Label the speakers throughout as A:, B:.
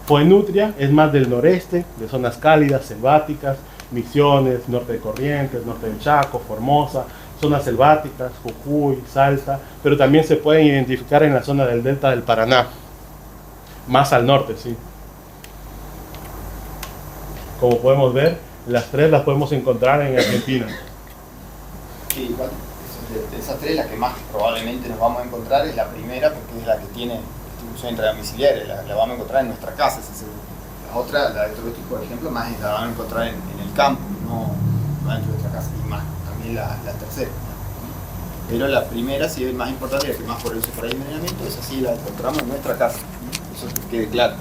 A: Foenutria es más del noreste, de zonas cálidas, selváticas, Misiones, norte de Corrientes, norte de Chaco, Formosa, zonas selváticas, Jujuy, Salta, pero también se pueden identificar en la zona del delta del Paraná, más al norte, sí. Como podemos ver, las tres las podemos encontrar en Argentina.
B: Sí, igual, de esas tres, la que más probablemente nos vamos a encontrar es la primera, porque es la que tiene distribución intradomiciliaria, la vamos a encontrar en nuestra casa, esa seguro. La otra, la de Trovetis, por ejemplo, más la vamos a encontrar en el campo, no dentro de nuestra casa, y más también la tercera. Pero la primera sí es más importante, la que más produce por ahí envenenamiento, esa sí la encontramos en nuestra casa, eso que quede claro.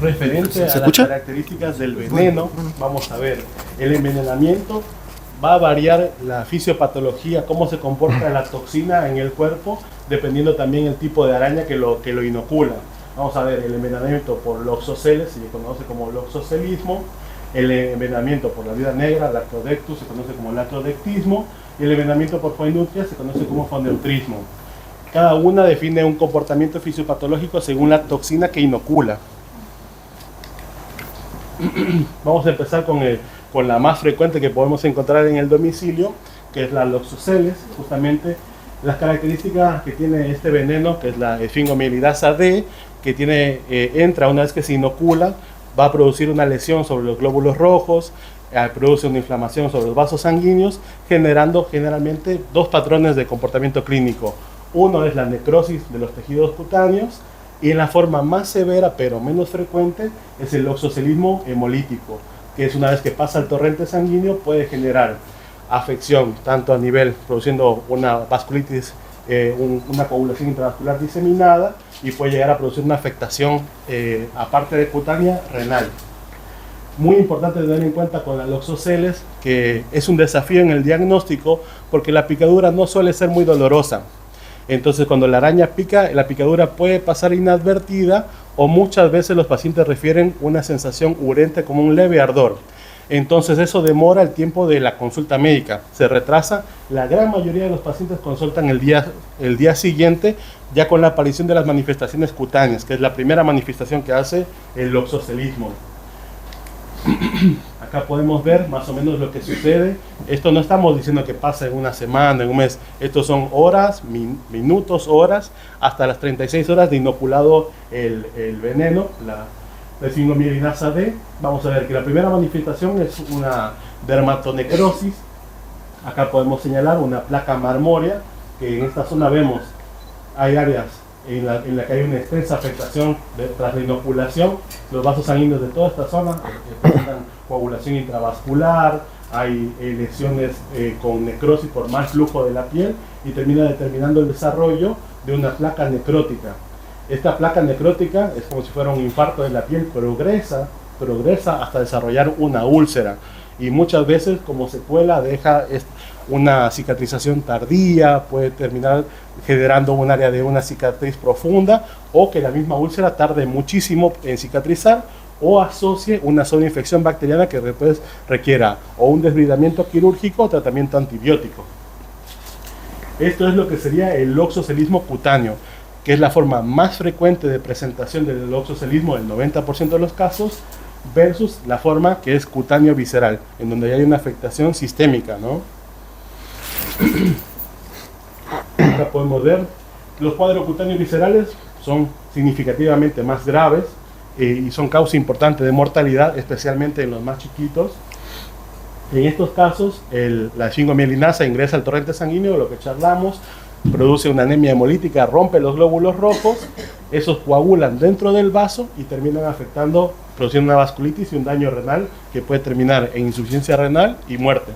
A: Referente a las características del veneno, vamos a ver, el envenenamiento va a variar la fisiopatología, cómo se comporta la toxina en el cuerpo, dependiendo también el tipo de araña que lo inocula. Vamos a ver, el envenenamiento por loxoceles, se conoce como loxocelismo, el envenenamiento por la viuda negra, lactodectus, se conoce como lactodectismo, y el envenenamiento por Foenutria se conoce como foneutrismo. Cada una define un comportamiento fisiopatológico según la toxina que inocula. Vamos a empezar con la más frecuente que podemos encontrar en el domicilio, que es la loxoceles. Justamente las características que tiene este veneno, que es la esfingomielidasa D, que entra una vez que se inocula, va a producir una lesión sobre los glóbulos rojos, produce una inflamación sobre los vasos sanguíneos, generando generalmente dos patrones de comportamiento clínico. Uno es la necrosis de los tejidos cutáneos, y en la forma más severa pero menos frecuente es el loxocelismo hemolítico, que es una vez que pasa el torrente sanguíneo puede generar afección tanto a nivel produciendo una vasculitis, una coagulación intravascular diseminada, y puede llegar a producir una afectación aparte de cutánea, renal. Muy importante tener en cuenta con la loxoceles que es un desafío en el diagnóstico porque la picadura no suele ser muy dolorosa. Entonces, cuando la araña pica, la picadura puede pasar inadvertida o muchas veces los pacientes refieren una sensación urente como un leve ardor. Entonces, eso demora el tiempo de la consulta médica, se retrasa. La gran mayoría de los pacientes consultan el día siguiente, ya con la aparición de las manifestaciones cutáneas, que es la primera manifestación que hace el loxocelismo. Acá podemos ver más o menos lo que sucede. Esto no estamos diciendo que pasa en una semana, en un mes. Estos son horas, minutos, horas, hasta las 36 horas de inoculado el veneno, la esfingomielidasa D. Vamos a ver que la primera manifestación es una dermatonecrosis. Acá podemos señalar una placa marmórea, que en esta zona vemos, hay áreas en la que hay una extensa afectación tras la inoculación. Los vasos sanguíneos de toda esta zona presentan coagulación intravascular, hay lesiones con necrosis por mal flujo de la piel, y termina determinando el desarrollo de una placa necrótica. Esta placa necrótica es como si fuera un infarto de la piel, progresa hasta desarrollar una úlcera, y muchas veces como secuela deja una cicatrización tardía, puede terminar generando un área de una cicatriz profunda, o que la misma úlcera tarde muchísimo en cicatrizar, o asocie una sola infección bacteriana que después requiera o un desbridamiento quirúrgico o tratamiento antibiótico. Esto es lo que sería el loxocelismo cutáneo, que es la forma más frecuente de presentación del loxocelismo en el 90% de los casos, versus la forma que es cutáneo visceral, en donde hay una afectación sistémica, ¿no? Acá podemos ver, los cuadros cutáneos viscerales son significativamente más graves y son causa importante de mortalidad, especialmente en los más chiquitos. En estos casos, la esfingomielidasa ingresa al torrente sanguíneo, lo que charlamos, produce una anemia hemolítica, rompe los glóbulos rojos, esos coagulan dentro del vaso y terminan afectando, produciendo una vasculitis y un daño renal que puede terminar en insuficiencia renal y muerte.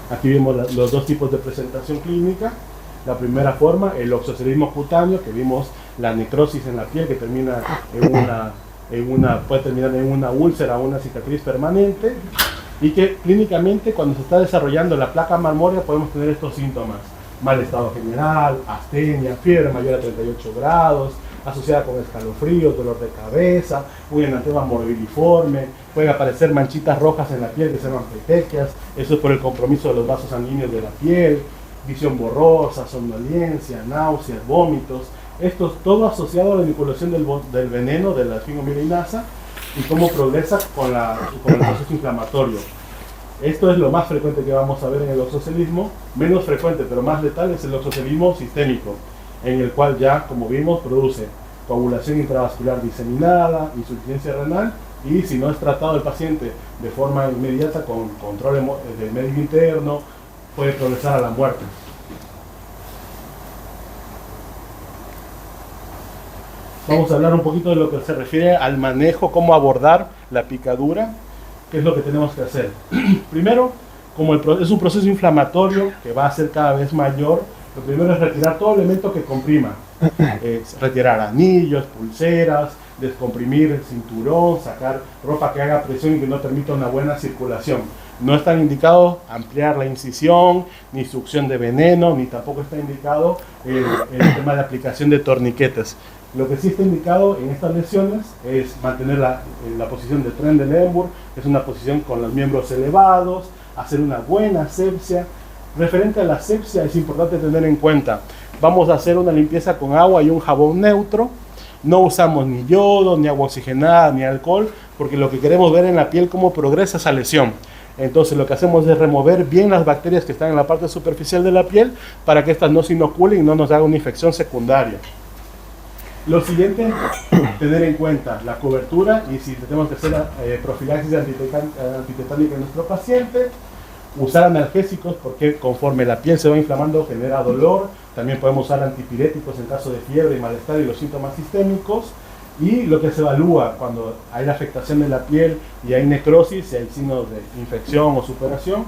A: Aquí vemos los dos tipos de presentación clínica. La primera forma, el loxocelismo cutáneo, que vimos la necrosis en la piel que termina puede terminar en una úlcera o una cicatriz permanente, y que clínicamente cuando se está desarrollando la placa marmórea podemos tener estos síntomas: mal estado general, astenia, fiebre mayor a 38 grados, asociada con escalofríos, dolor de cabeza, un enantema morbiliforme, pueden aparecer manchitas rojas en la piel que se llaman petequias, eso es por el compromiso de los vasos sanguíneos de la piel, visión borrosa, somnolencia, náuseas, vómitos, Esto es todo asociado a la inoculación del veneno de la esfingomilinasa y cómo progresa con el proceso inflamatorio. Esto es lo más frecuente que vamos a ver en el oxocelismo. Menos frecuente, pero más letal, es el oxocelismo sistémico, en el cual ya, como vimos, produce coagulación intravascular diseminada, insuficiencia renal, y si no es tratado el paciente de forma inmediata con control del médico interno, puede progresar a la muerte. Vamos a hablar un poquito de lo que se refiere al manejo, cómo abordar la picadura, qué es lo que tenemos que hacer. Primero, como es un proceso inflamatorio que va a ser cada vez mayor, lo primero es retirar todo elemento que comprima. Retirar anillos, pulseras, descomprimir el cinturón, sacar ropa que haga presión y que no permita una buena circulación. No está indicado ampliar la incisión, ni succión de veneno, ni tampoco está indicado el tema de aplicación de torniquetes. Lo que sí está indicado en estas lesiones es mantener la posición de Trendelenburg, que es una posición con los miembros elevados, hacer una buena asepsia. Referente a la asepsia es importante tener en cuenta, vamos a hacer una limpieza con agua y un jabón neutro, no usamos ni yodo, ni agua oxigenada, ni alcohol, porque lo que queremos ver en la piel cómo progresa esa lesión. Entonces lo que hacemos es remover bien las bacterias que están en la parte superficial de la piel para que estas no se inoculen y no nos haga una infección secundaria. Lo siguiente, tener en cuenta la cobertura y si tenemos que hacer profilaxis antitetánica en nuestro paciente, usar analgésicos porque conforme la piel se va inflamando genera dolor, también podemos usar antipiréticos en caso de fiebre y malestar y los síntomas sistémicos, y lo que se evalúa cuando hay la afectación de la piel y hay necrosis, si hay signos de infección o superación,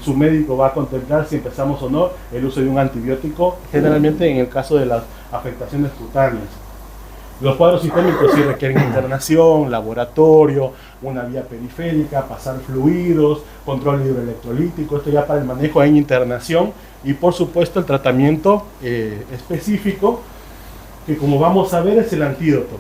A: su médico va a contemplar si empezamos o no el uso de un antibiótico, generalmente en el caso de las afectaciones cutáneas. Los cuadros sistémicos sí requieren internación, laboratorio, una vía periférica, pasar fluidos, control hidroelectrolítico, esto ya para el manejo en internación y por supuesto el tratamiento específico que como vamos a ver es el antídoto.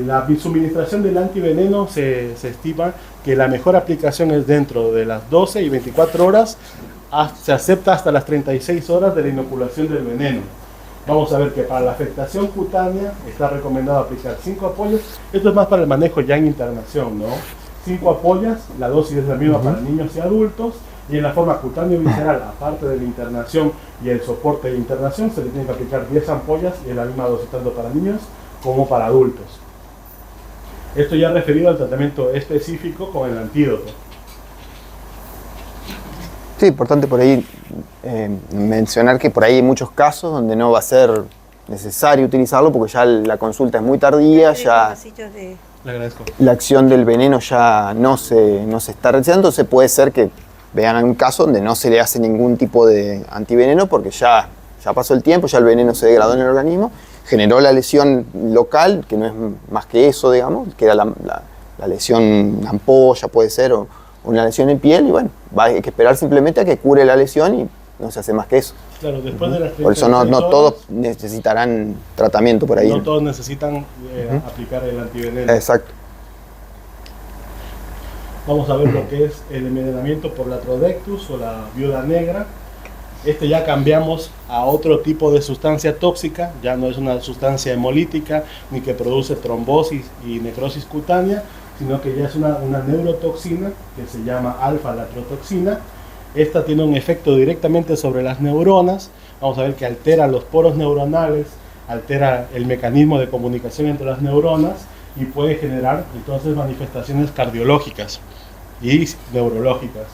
A: La suministración del antiveneno se estima que la mejor aplicación es dentro de las 12 y 24 horas, se acepta hasta las 36 horas de la inoculación del veneno. Vamos a ver que para la afectación cutánea está recomendado aplicar 5 ampollas. Esto es más para el manejo ya en internación, ¿no? 5 ampollas, la dosis es la misma para niños y adultos. Y en la forma cutáneo visceral, aparte de la internación y el soporte de internación, se le tiene que aplicar 10 ampollas y en la misma dosis tanto para niños como para adultos. Esto ya referido al tratamiento específico con el antídoto.
B: Sí, importante por ahí mencionar que por ahí hay muchos casos donde no va a ser necesario utilizarlo porque ya la consulta es muy tardía, ya
A: Le agradezco.
B: La acción del veneno ya no se está realizando, entonces puede ser que vean un caso donde no se le hace ningún tipo de antiveneno porque ya pasó el tiempo, ya el veneno se degradó en el organismo, generó la lesión local, que no es más que eso, digamos, que era la lesión ampolla, puede ser, o una lesión en piel, y bueno, hay que esperar simplemente a que cure la lesión y no se hace más que eso.
A: Claro, después de las 36
B: por eso no todos necesitarán tratamiento por ahí.
A: No todos necesitan aplicar el antiveneno.
B: Exacto.
A: Vamos a ver lo que es el envenenamiento por la Latrodectus o la viuda negra. Ya cambiamos a otro tipo de sustancia tóxica, ya no es una sustancia hemolítica ni que produce trombosis y necrosis cutánea, sino que ya es una neurotoxina que se llama alfa-latrotoxina. Esta tiene un efecto directamente sobre las neuronas. Vamos a ver que altera los poros neuronales, altera el mecanismo de comunicación entre las neuronas y puede generar entonces manifestaciones cardiológicas y neurológicas.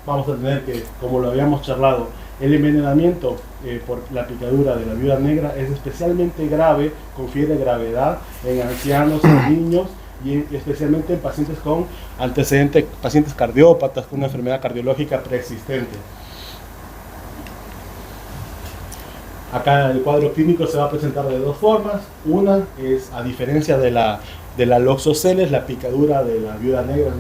A: Vamos a tener que, como lo habíamos charlado, el envenenamiento por la picadura de la viuda negra es especialmente grave, confiere gravedad en ancianos, en niños y especialmente en pacientes con antecedentes, pacientes cardiópatas con una enfermedad cardiológica preexistente. Acá el cuadro clínico se va a presentar de dos formas. Una es, a diferencia de la loxoceles, la picadura de la viuda negra es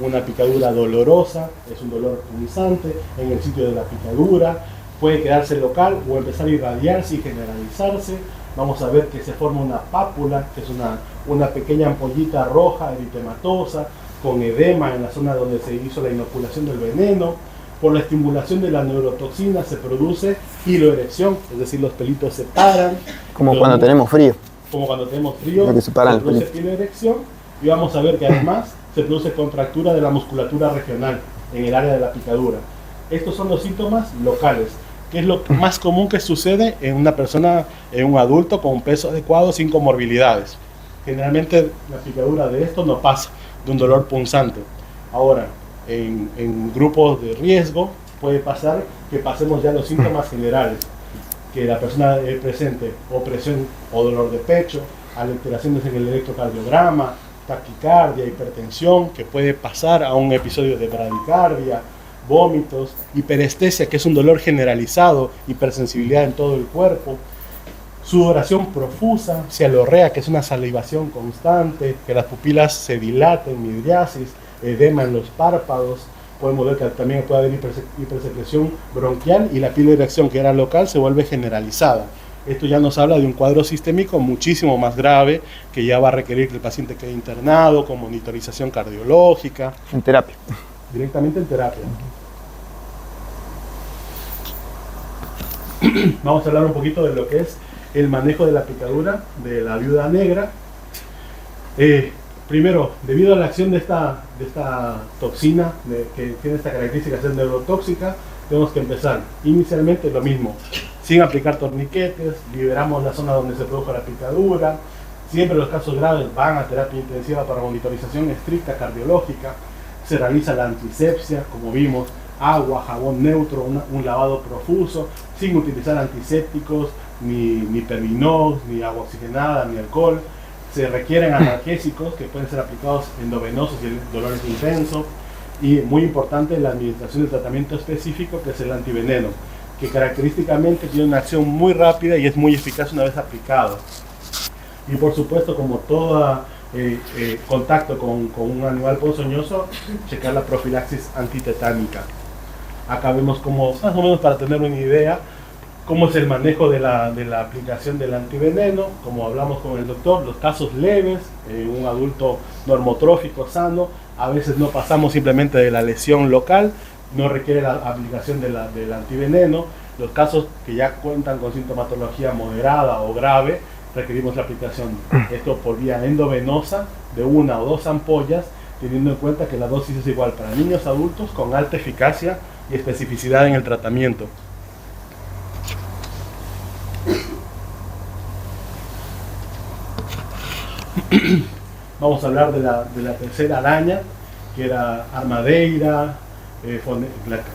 A: una picadura dolorosa, es un dolor punzante en el sitio de la picadura, puede quedarse local o empezar a irradiarse y generalizarse. Vamos a ver que se forma una pápula, que es una pequeña ampollita roja eritematosa con edema en la zona donde se hizo la inoculación del veneno. Por la estimulación de la neurotoxina se produce piloerección, es decir, los pelitos se paran.
C: Como cuando tenemos frío.
A: Como cuando tenemos frío,
C: que se
A: produce piloerección, y vamos a ver que además se produce contractura de la musculatura regional en el área de la picadura. Estos son los síntomas locales, que es lo más común que sucede en una persona, en un adulto con un peso adecuado sin comorbilidades. Generalmente la picadura de esto no pasa de un dolor punzante. Ahora, en grupos de riesgo puede pasar que pasemos ya los síntomas generales, que la persona presente opresión o dolor de pecho, alteraciones en el electrocardiograma, taquicardia, hipertensión, que puede pasar a un episodio de bradicardia, vómitos, hiperestesia, que es un dolor generalizado, hipersensibilidad en todo el cuerpo, sudoración profusa, cialorrea, que es una salivación constante, que las pupilas se dilaten, midriasis, edema en los párpados. Podemos ver que también puede haber hipersecreción bronquial, y la piloerección, que era local, se vuelve generalizada. Esto ya nos habla de un cuadro sistémico muchísimo más grave, que ya va a requerir que el paciente quede internado con monitorización cardiológica.
C: En terapia.
A: Directamente en terapia. Vamos a hablar un poquito de lo que es el manejo de la picadura de la viuda negra. Primero, debido a la acción de esta toxina, que tiene esta característica de ser neurotóxica, tenemos que empezar inicialmente lo mismo, sin aplicar torniquetes, liberamos la zona donde se produjo la picadura. Siempre los casos graves van a terapia intensiva para monitorización estricta cardiológica. Se realiza la antisepsia, como vimos, agua, jabón neutro, un lavado profuso, sin utilizar antisépticos, ni Pervinox, ni agua oxigenada, ni alcohol. Se requieren analgésicos que pueden ser aplicados endovenosos si el dolor es intenso. Y muy importante, la administración del tratamiento específico, que es el antiveneno, que característicamente tiene una acción muy rápida y es muy eficaz una vez aplicado. Y por supuesto, como todo contacto con un animal ponzoñoso, checar la profilaxis antitetánica. Acá vemos como, más o menos para tener una idea, cómo es el manejo de la aplicación del antiveneno. Como hablamos con el doctor, los casos leves, un adulto normotrófico sano, a veces no pasamos simplemente de la lesión local, no requiere la aplicación del antiveneno. Los casos que ya cuentan con sintomatología moderada o grave, requerimos la aplicación, esto por vía endovenosa, de 1 o 2 ampollas, teniendo en cuenta que la dosis es igual para niños adultos, con alta eficacia y especificidad en el tratamiento. Vamos a hablar de la tercera araña, que era Armadeira,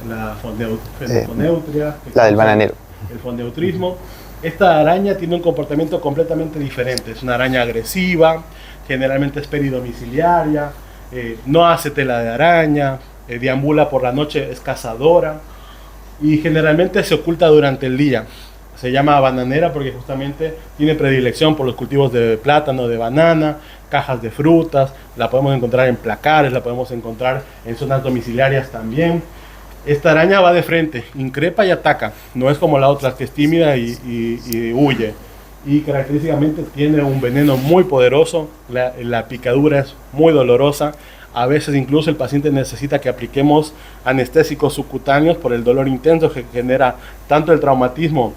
A: la Fonneutria,
C: la del bananero.
A: El fonneutrismo. Esta araña tiene un comportamiento completamente diferente. Es una araña agresiva, generalmente es peridomiciliaria, no hace tela de araña, deambula por la noche, es cazadora y generalmente se oculta durante el día. Se llama bananera porque justamente tiene predilección por los cultivos de plátano, de banana, cajas de frutas. La podemos encontrar en placares, la podemos encontrar en zonas domiciliarias también. Esta araña va de frente, increpa y ataca. No es como la otra, que es tímida y huye. Y característicamente tiene un veneno muy poderoso. La picadura es muy dolorosa. A veces incluso el paciente necesita que apliquemos anestésicos subcutáneos por el dolor intenso que genera tanto el traumatismo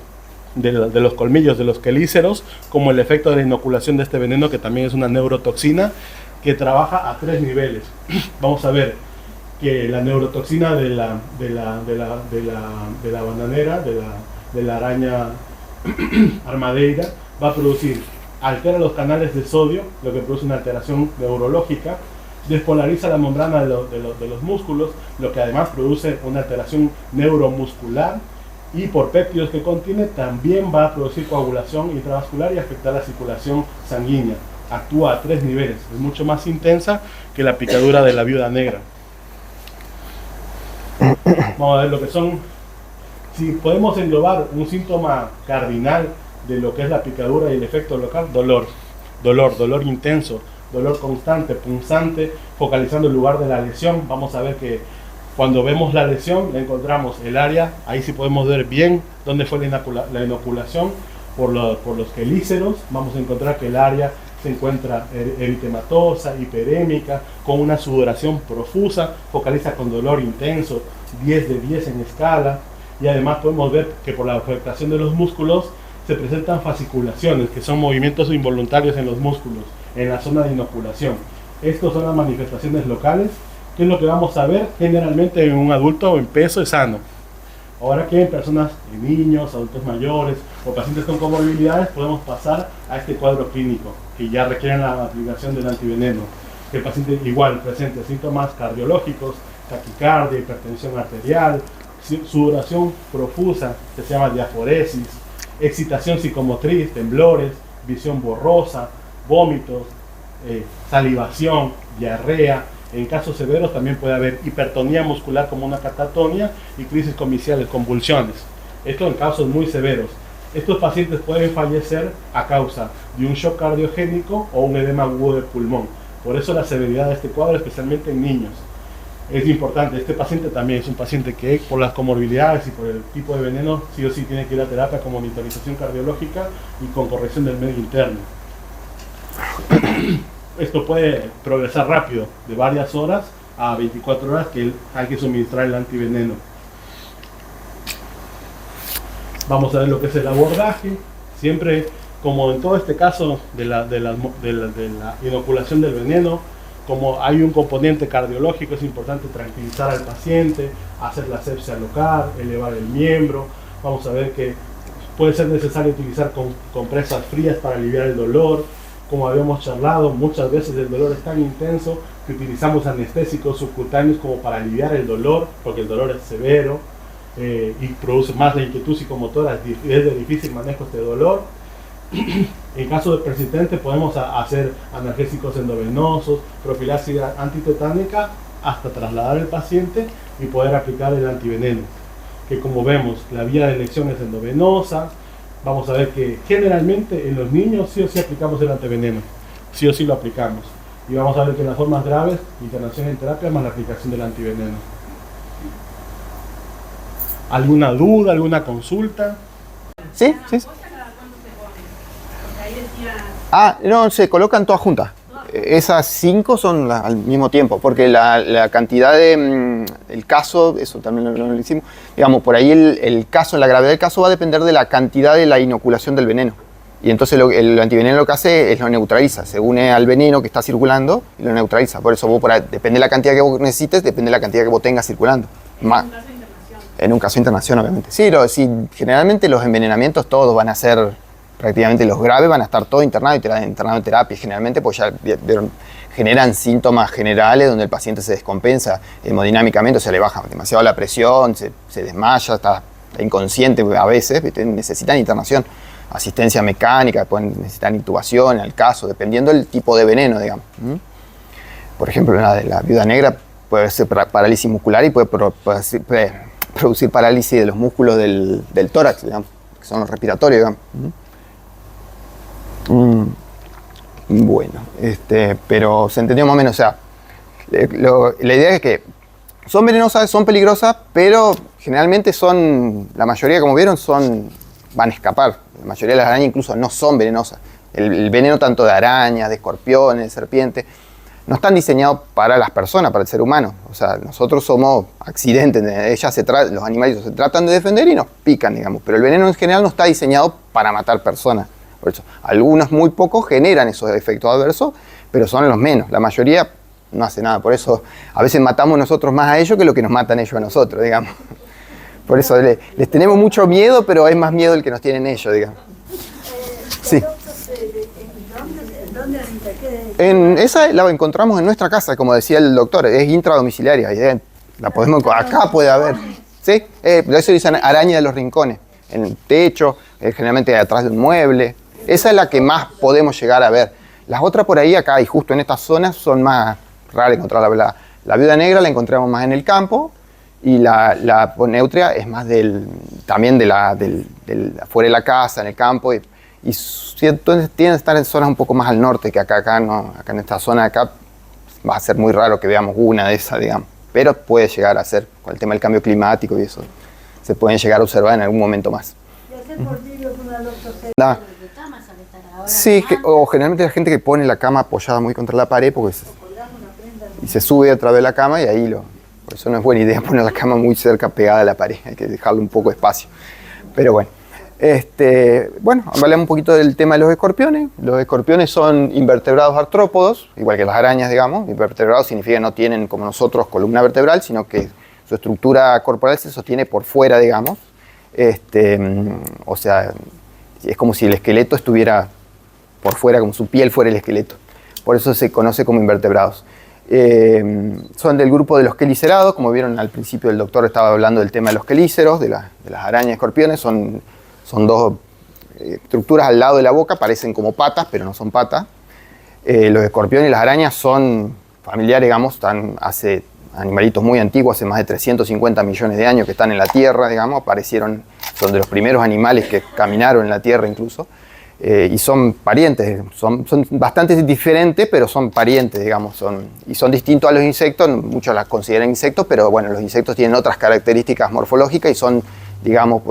A: de los colmillos, de los quelíceros, como el efecto de la inoculación de este veneno, que también es una neurotoxina que trabaja a 3 niveles. Vamos a ver que la neurotoxina de la bananera, de la araña Armadeira, va a producir, altera los canales de sodio, lo que produce una alteración neurológica, despolariza la membrana de los músculos, lo que además produce una alteración neuromuscular, y por péptidos que contiene también va a producir coagulación intravascular y afectar la circulación sanguínea. Actúa a 3 niveles, es mucho más intensa que la picadura de la viuda negra. Vamos a ver lo que son. Si podemos englobar un síntoma cardinal de lo que es la picadura y el efecto local: dolor intenso, dolor constante, punzante, focalizando el lugar de la lesión. Vamos a ver que cuando vemos la lesión, le encontramos el área, ahí sí podemos ver bien dónde fue la inoculación por los quelíceros. Vamos a encontrar que el área se encuentra eritematosa, hiperémica, con una sudoración profusa, focaliza con dolor intenso, 10 de 10 en escala, y además podemos ver que por la afectación de los músculos se presentan fasciculaciones, que son movimientos involuntarios en los músculos, en la zona de inoculación. Estas son las manifestaciones locales, que es lo que vamos a ver generalmente en un adulto en peso sano. Ahora que en personas, en niños, adultos mayores o pacientes con comorbilidades, podemos pasar a este cuadro clínico, que ya requieren la aplicación del antiveneno. Que el paciente igual presente síntomas cardiológicos, taquicardia, hipertensión arterial, sudoración profusa, que se llama diaforesis, excitación psicomotriz, temblores, visión borrosa, vómitos, salivación, diarrea. En casos severos también puede haber hipertonía muscular como una catatonia y crisis comiciales, convulsiones. Esto en casos muy severos. Estos pacientes pueden fallecer a causa de un shock cardiogénico o un edema agudo de pulmón. Por eso la severidad de este cuadro, especialmente en niños. Es importante, este paciente también es un paciente que por las comorbilidades y por el tipo de veneno, sí o sí tiene que ir a terapia con monitorización cardiológica y con corrección del medio interno. Esto puede progresar rápido, de varias horas a 24 horas que hay que suministrar el antiveneno. Vamos a ver lo que es el abordaje. Siempre, como en todo este caso de la inoculación del veneno, como hay un componente cardiológico, es importante tranquilizar al paciente, hacer la asepsia local, elevar el miembro. Vamos a ver que puede ser necesario utilizar compresas frías para aliviar el dolor. Como habíamos charlado, muchas veces el dolor es tan intenso que utilizamos anestésicos subcutáneos como para aliviar el dolor, porque el dolor es severo y produce más la inquietud psicomotora, es de difícil manejo este dolor. En caso de persistente podemos hacer analgésicos endovenosos, profilaxis antitetánica, hasta trasladar al paciente y poder aplicar el antiveneno. Que como vemos, la vía de elección es endovenosa. Vamos a ver que generalmente en los niños sí o sí aplicamos el antiveneno, sí o sí lo aplicamos. Y vamos a ver que en las formas graves, internación en terapia más la aplicación del antiveneno. ¿Alguna duda, alguna consulta?
C: Sí, sí. Ah, no, se colocan todas juntas. Esas 5 son al mismo tiempo, porque la cantidad de el caso, eso también lo hicimos, digamos, por ahí el caso, la gravedad del caso va a depender de la cantidad de la inoculación del veneno. Y entonces el antiveneno lo que hace es lo neutraliza, se une al veneno que está circulando y lo neutraliza. Por eso depende de la cantidad que vos necesites, depende de la cantidad que vos tengas circulando. En un caso de internación, obviamente. Sí, generalmente los envenenamientos todos van a ser, prácticamente los graves van a estar todos internados en terapia, generalmente, pues ya generan síntomas generales donde el paciente se descompensa hemodinámicamente, o sea, le baja demasiado la presión, se desmaya, está inconsciente a veces, necesitan internación, asistencia mecánica, pueden necesitar intubación, al caso, dependiendo del tipo de veneno, digamos. Por ejemplo, la de la viuda negra puede ser parálisis muscular y puede producir parálisis de los músculos del tórax, digamos, que son los respiratorios, digamos. Bueno, pero se entendió más o menos, o sea, la idea es que son venenosas, son peligrosas, pero generalmente la mayoría, como vieron, van a escapar. La mayoría de las arañas incluso no son venenosas. El veneno tanto de arañas, de escorpiones, de serpientes, no están diseñados para las personas, para el ser humano. O sea, nosotros somos accidentes, los animales se tratan de defender y nos pican, digamos, pero el veneno en general no está diseñado para matar personas. Por eso, algunos muy pocos generan esos efectos adversos, pero son los menos. La mayoría no hace nada. Por eso a veces matamos nosotros más a ellos que lo que nos matan ellos a nosotros, digamos. Por eso les tenemos mucho miedo, pero es más miedo el que nos tienen ellos, digamos. Sí. Esa la encontramos en nuestra casa, como decía el doctor, es intradomiciliaria. La podemos, acá puede haber. ¿Sí? Eso dicen araña de los rincones. En el techo, generalmente atrás de un mueble. Esa es la que más podemos llegar a ver. Las otras por ahí, acá y justo en estas zonas, son más raras encontrar. La viuda negra la encontramos más en el campo y la poneutria es más también afuera de la casa, en el campo. Y entonces tienen que estar en zonas un poco más al norte que acá no, acá en esta zona de acá va a ser muy raro que veamos una de esas, digamos. Pero puede llegar a ser, con el tema del cambio climático y eso, se pueden llegar a observar en algún momento más.
D: ser posible que un adulto se
C: No.
D: de cama, sabe estar ahora
C: Sí,
D: con
C: o generalmente la gente que pone la cama apoyada muy contra la pared porque y se sube a través de la cama y ahí por eso no es buena idea poner la cama muy cerca pegada a la pared, hay que dejarle un poco de espacio. Pero bueno, bueno, hablamos un poquito del tema de los escorpiones. Los escorpiones son invertebrados artrópodos, igual que las arañas, digamos. Invertebrados significa que no tienen, como nosotros, columna vertebral, sino que su estructura corporal se sostiene por fuera, digamos. O sea, es como si el esqueleto estuviera por fuera, como su piel fuera el esqueleto. Por eso se conoce como invertebrados. Son del grupo de los quelicerados, como vieron al principio el doctor estaba hablando del tema de los quelíceros, de las arañas escorpiones. Son dos estructuras al lado de la boca, parecen como patas, pero no son patas. Los escorpiones y las arañas son familiares, digamos, están hace animalitos muy antiguos, hace más de 350 millones de años que están en la Tierra, digamos, son de los primeros animales que caminaron en la Tierra incluso. Y son parientes, son bastante diferentes, pero son parientes, digamos, y son distintos a los insectos. Muchos las consideran insectos, pero bueno, los insectos tienen otras características morfológicas y son, digamos,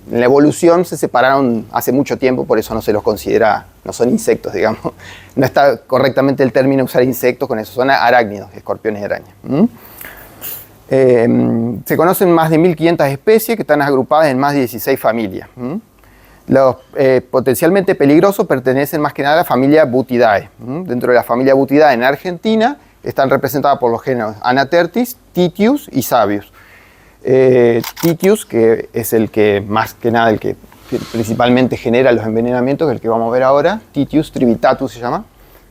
C: en la evolución se separaron hace mucho tiempo, por eso no se los considera, no son insectos, digamos. No está correctamente el término usar insectos con eso, son arácnidos, escorpiones y arañas. Se conocen más de 1500 especies que están agrupadas en más de 16 familias. Los potencialmente peligrosos pertenecen más que nada a la familia Butidae. Dentro de la familia Butidae en Argentina están representadas por los géneros Anatertis, Titius y Sabius. Titius, que es el que más que nada, el que principalmente genera los envenenamientos, que es el que vamos a ver ahora. Titius trivitatus se llama.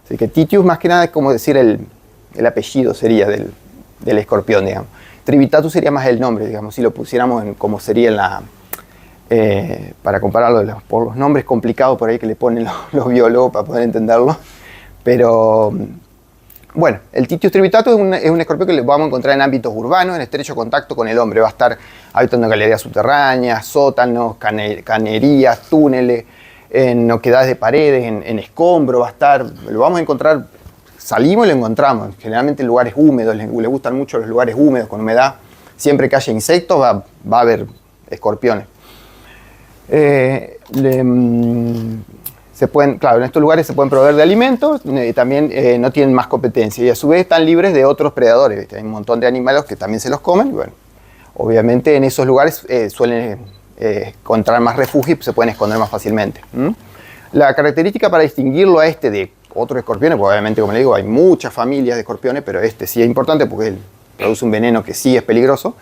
C: Así que Titius más que nada es como decir el apellido sería del escorpión, digamos. Trivitatus sería más el nombre, digamos, si lo pusiéramos como sería en la... para compararlo por los nombres complicados por ahí que le ponen los biólogos para poder entenderlo. Pero bueno, el Titius trivitatus es un escorpión que lo vamos a encontrar en ámbitos urbanos, en estrecho contacto con el hombre. Va a estar habitando en galerías subterráneas, sótanos, cañerías, túneles, en oquedades de paredes, en escombros. Lo vamos a encontrar, salimos y lo encontramos. Generalmente en lugares húmedos, le gustan mucho los lugares húmedos con humedad. Siempre que haya insectos va a haber escorpiones. Claro, en estos lugares se pueden proveer de alimentos, también no tienen más competencia y a su vez están libres de otros predadores, ¿viste? Hay un montón de animales que también se los comen y bueno, obviamente en esos lugares suelen encontrar más refugio y se pueden esconder más fácilmente. La característica para distinguirlo a este de otros escorpiones, pues obviamente como le digo hay muchas familias de escorpiones, pero este sí es importante porque él produce un veneno que sí es peligroso.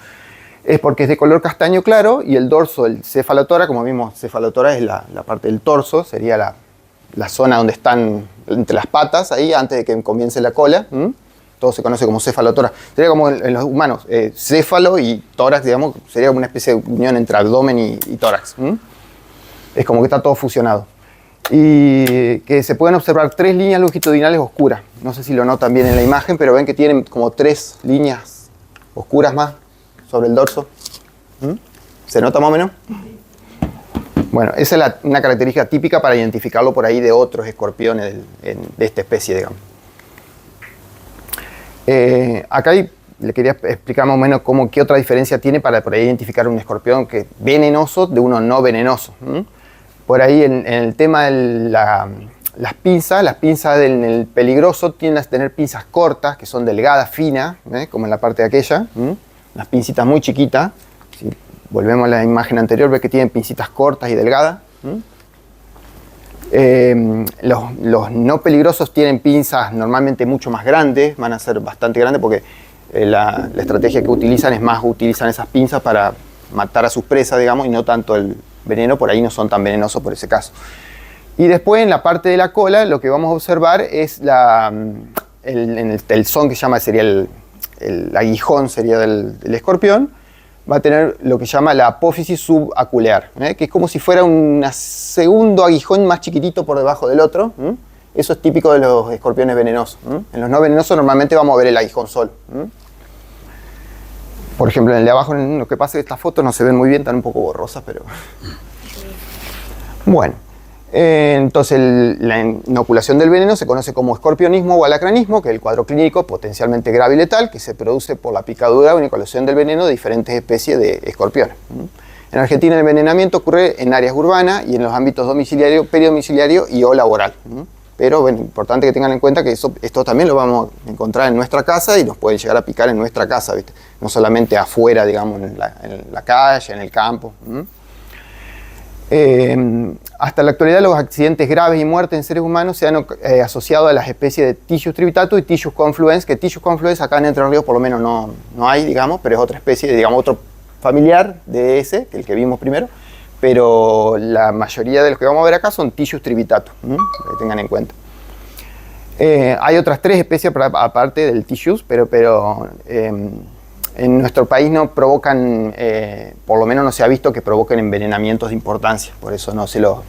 C: Es porque es de color castaño claro y el dorso, el cefalotórax, como vimos, cefalotórax es la parte del torso, sería la zona donde están entre las patas, ahí antes de que comience la cola. Todo se conoce como cefalotórax. Sería como en los humanos, céfalo y tórax, digamos, sería como una especie de unión entre abdomen y tórax. Es como que está todo fusionado. Y que se pueden observar 3 líneas longitudinales oscuras. No sé si lo notan bien en la imagen, pero ven que tienen como 3 líneas oscuras más sobre el dorso. ¿Se nota más o menos? Bueno, esa es una característica típica para identificarlo por ahí de otros escorpiones de esta especie, digamos. Acá le quería explicar más o menos qué otra diferencia tiene para por ahí identificar un escorpión que venenoso de uno no venenoso. Por ahí en el tema de las pinzas en el peligroso tienden a tener pinzas cortas, que son delgadas, finas, como en la parte de aquella. Unas pincitas muy chiquitas. Si volvemos a la imagen anterior, ve que tienen pincitas cortas y delgadas. Los no peligrosos tienen pinzas normalmente mucho más grandes, van a ser bastante grandes porque la estrategia que utilizan utilizan esas pinzas para matar a sus presas, digamos, y no tanto el veneno, por ahí no son tan venenosos por ese caso. Y después en la parte de la cola lo que vamos a observar es el telzón que sería el aguijón sería del escorpión, va a tener lo que se llama la apófisis subaculear, que es como si fuera un segundo aguijón más chiquitito por debajo del otro. Eso es típico de los escorpiones venenosos. En los no venenosos normalmente vamos a ver el aguijón solo. Por ejemplo, en el de abajo, lo que pasa es que estas fotos no se ven muy bien, están un poco borrosas, pero... Bueno. Entonces la inoculación del veneno se conoce como escorpionismo o alacranismo, que es el cuadro clínico potencialmente grave y letal que se produce por la picadura o inoculación del veneno de diferentes especies de escorpiones. En Argentina el envenenamiento ocurre en áreas urbanas y en los ámbitos domiciliario, peridomiciliario y o laboral. Pero bueno, importante que tengan en cuenta que esto también lo vamos a encontrar en nuestra casa y nos pueden llegar a picar en nuestra casa, ¿viste? No solamente afuera, digamos, en la calle, en el campo. Hasta la actualidad los accidentes graves y muertes en seres humanos se han asociado a las especies de Tishus tributatus y Tishus confluens, que Tishus confluens acá en Entre Ríos por lo menos no hay, digamos, pero es otra especie, digamos, otro familiar de ese, que el que vimos primero, pero la mayoría de los que vamos a ver acá son Tishus tributatus, que tengan en cuenta. Hay otras 3 especies aparte del Tishus, pero en nuestro país no provocan, por lo menos no se ha visto que provoquen envenenamientos de importancia, por eso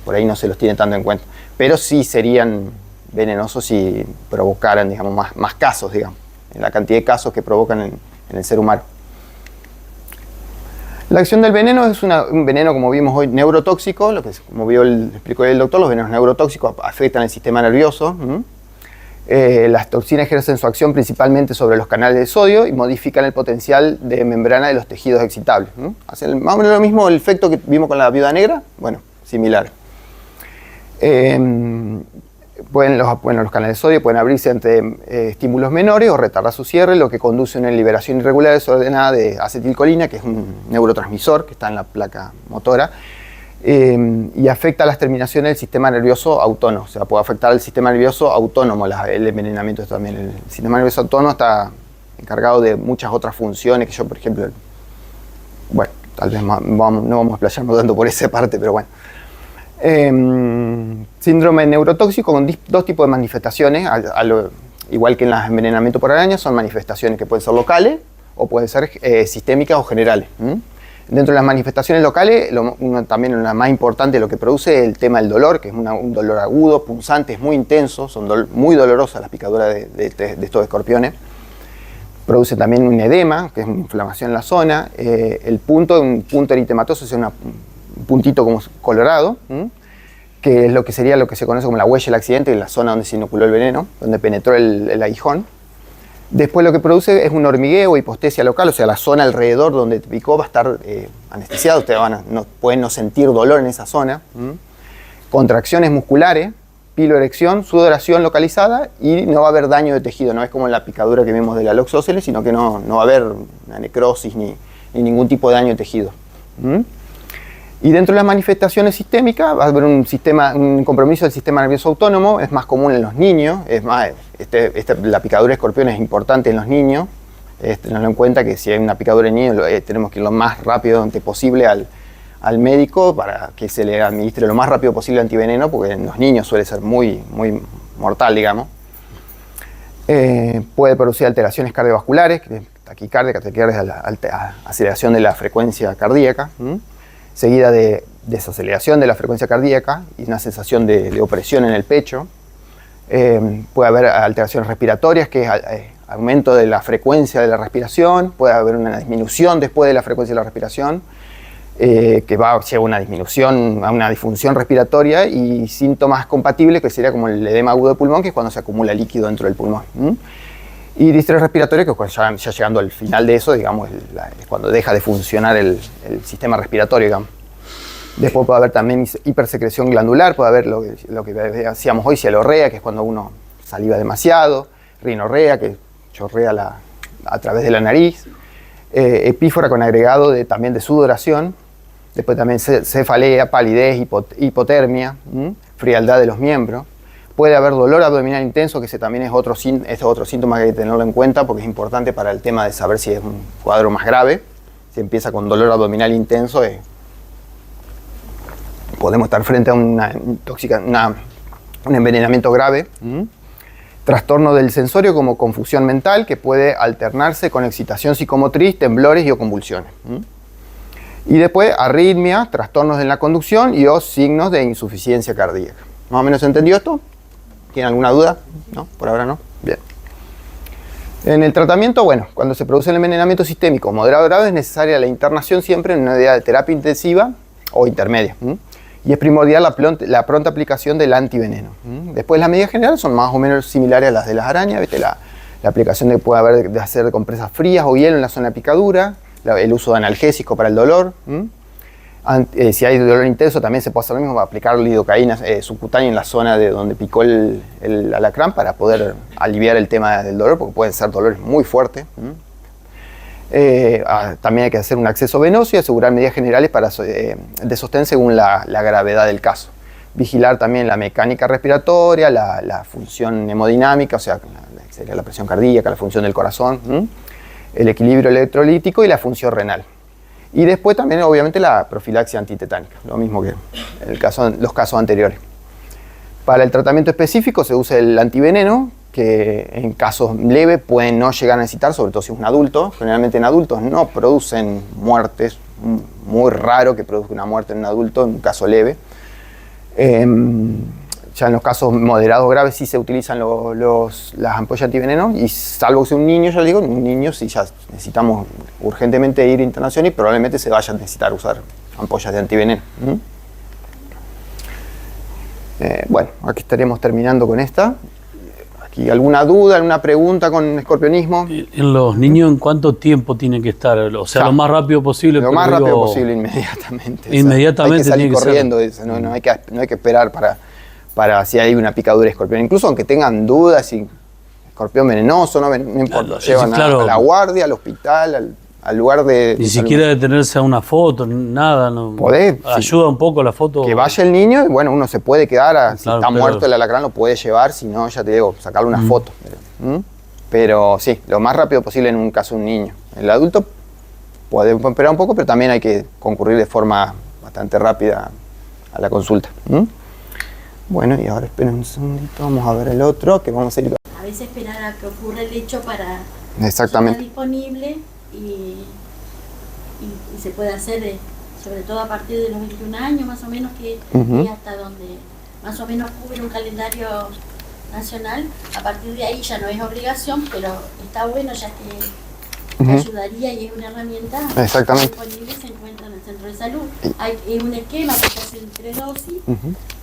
C: por ahí no se los tiene tanto en cuenta. Pero sí serían venenosos si provocaran, digamos, más casos, digamos, en la cantidad de casos que provocan en el ser humano. La acción del veneno es un veneno, como vimos hoy, neurotóxico, como explicó el doctor, los venenos neurotóxicos afectan el sistema nervioso. Las toxinas ejercen su acción principalmente sobre los canales de sodio y modifican el potencial de membrana de los tejidos excitables. Hacen más o menos lo mismo el efecto que vimos con la viuda negra, bueno, similar. Los canales de sodio pueden abrirse ante estímulos menores o retardar su cierre, lo que conduce a una liberación irregular desordenada de acetilcolina, que es un neurotransmisor que está en la placa motora, y afecta las terminaciones del sistema nervioso autónomo. O sea, puede afectar al sistema nervioso autónomo el envenenamiento también. El sistema nervioso autónomo está encargado de muchas otras funciones que yo, por ejemplo, bueno, tal vez no vamos a explayarnos tanto por esa parte, pero bueno. Síndrome neurotóxico con 2 tipos de manifestaciones, igual que en los envenenamientos por arañas, son manifestaciones que pueden ser locales o pueden ser sistémicas o generales. Dentro de las manifestaciones locales, también la más importante, lo que produce es el tema del dolor, que es un dolor agudo, punzante, es muy intenso, son muy dolorosas las picaduras de estos escorpiones. Produce también un edema, que es una inflamación en la zona. Un punto eritematoso es un puntito como colorado, que es lo que se conoce como la huella del accidente, en la zona donde se inoculó el veneno, donde penetró el aguijón. Después lo que produce es un hormigueo, hipostesia local, o sea, la zona alrededor donde te picó va a estar anestesiada, ustedes pueden no sentir dolor en esa zona. Contracciones musculares, piloerección, sudoración localizada y no va a haber daño de tejido, no es como en la picadura que vimos de la loxóceles, sino que no va a haber una necrosis ni ningún tipo de daño de tejido. Y dentro de las manifestaciones sistémicas va a haber un compromiso del sistema nervioso autónomo, es más común en los niños, es más, la picadura de escorpión es importante en los niños, tenerlo en cuenta que si hay una picadura en niños tenemos que ir lo más rápido posible al médico para que se le administre lo más rápido posible el antiveneno, porque en los niños suele ser muy mortal, digamos. Puede producir alteraciones cardiovasculares, taquicardia, aceleración de la frecuencia cardíaca, seguida de desaceleración de la frecuencia cardíaca y una sensación de opresión en el pecho. Puede haber alteraciones respiratorias, que es aumento de la frecuencia de la respiración, puede haber una disminución después de la frecuencia de la respiración, que lleva a una disminución, a una disfunción respiratoria y síntomas compatibles, que sería como el edema agudo de pulmón, que es cuando se acumula líquido dentro del pulmón. Y distrés respiratorio, que ya llegando al final de eso, digamos, es cuando deja de funcionar el sistema respiratorio, digamos. Después puede haber también hipersecreción glandular, puede haber lo que decíamos hoy, cialorrea, que es cuando uno saliva demasiado, rinorrea, que chorrea a través de la nariz, epífora con agregado también de sudoración, después también cefalea, palidez, hipotermia, frialdad de los miembros. Puede haber dolor abdominal intenso, que ese también es otro síntoma que hay que tenerlo en cuenta porque es importante para el tema de saber si es un cuadro más grave. Si empieza con dolor abdominal intenso, podemos estar frente a un envenenamiento grave. Trastorno del sensorio como confusión mental, que puede alternarse con excitación psicomotriz, temblores o convulsiones. Y después arritmia, trastornos en la conducción y o signos de insuficiencia cardíaca. ¿Más o menos se entendió esto? ¿Tienen alguna duda? ¿No? Por ahora no. Bien. En el tratamiento, bueno, cuando se produce el envenenamiento sistémico moderado o grave es necesaria la internación siempre en una unidad de terapia intensiva o intermedia. Y es primordial la pronta aplicación del antiveneno. Después las medidas generales son más o menos similares a las de las arañas. ¿Viste? La aplicación puede haber de hacer compresas frías o hielo en la zona de picadura, el uso de analgésico para el dolor. Si hay dolor intenso, también se puede hacer lo mismo, aplicar lidocaína subcutánea en la zona de donde picó el alacrán para poder aliviar el tema del dolor, porque pueden ser dolores muy fuertes. También hay que hacer un acceso venoso y asegurar medidas generales de sostén según la gravedad del caso. Vigilar también la mecánica respiratoria, la función hemodinámica, o sea, sería la presión cardíaca, la función del corazón, el equilibrio electrolítico y la función renal. Y después también, obviamente, la profilaxia antitetánica, lo mismo que los casos anteriores. Para el tratamiento específico se usa el antiveneno, que en casos leves pueden no llegar a necesitar, sobre todo si es un adulto. Generalmente en adultos no producen muertes, muy raro que produzca una muerte en un adulto en un caso leve. Ya en los casos moderados graves sí se utilizan las ampollas antiveneno, y salvo que sea un niño, ya digo, un niño sí ya necesitamos urgentemente ir a internación y probablemente se vaya a necesitar usar ampollas de antiveneno. Bueno, aquí estaremos terminando con esta. Aquí, ¿alguna duda, alguna pregunta con escorpionismo?
E: ¿En los niños en cuánto tiempo tienen que estar? O sea, lo más rápido posible.
C: Lo más rápido posible, inmediatamente.
E: Inmediatamente.
C: Hay que salir corriendo, no hay que esperar para si hay una picadura de escorpión. Incluso aunque tengan dudas si escorpión venenoso, no importa. Llevan a la guardia, al hospital, al lugar de...
E: Ni siquiera detenerse a una foto, nada. No, ayuda un poco la foto.
C: Que vaya el niño y bueno, uno se puede quedar, si está muerto el alacrán lo puede llevar, si no, ya te digo, sacarle una foto. Pero sí, lo más rápido posible en un caso de un niño. El adulto puede esperar un poco, pero también hay que concurrir de forma bastante rápida a la consulta. Bueno, y ahora esperen un segundito, vamos a ver el otro, que vamos a ir...
D: A veces esperar a que ocurra el hecho para
C: Exactamente.
D: estar disponible y se puede hacer, sobre todo a partir de los 21 años más o menos, que es hasta donde más o menos cubre un calendario nacional. A partir de ahí ya no es obligación, pero está bueno ya que ayudaría y es una herramienta.
C: Exactamente.
D: Disponible, se encuentra en el centro de salud. Hay un esquema que se hace en 3 dosis,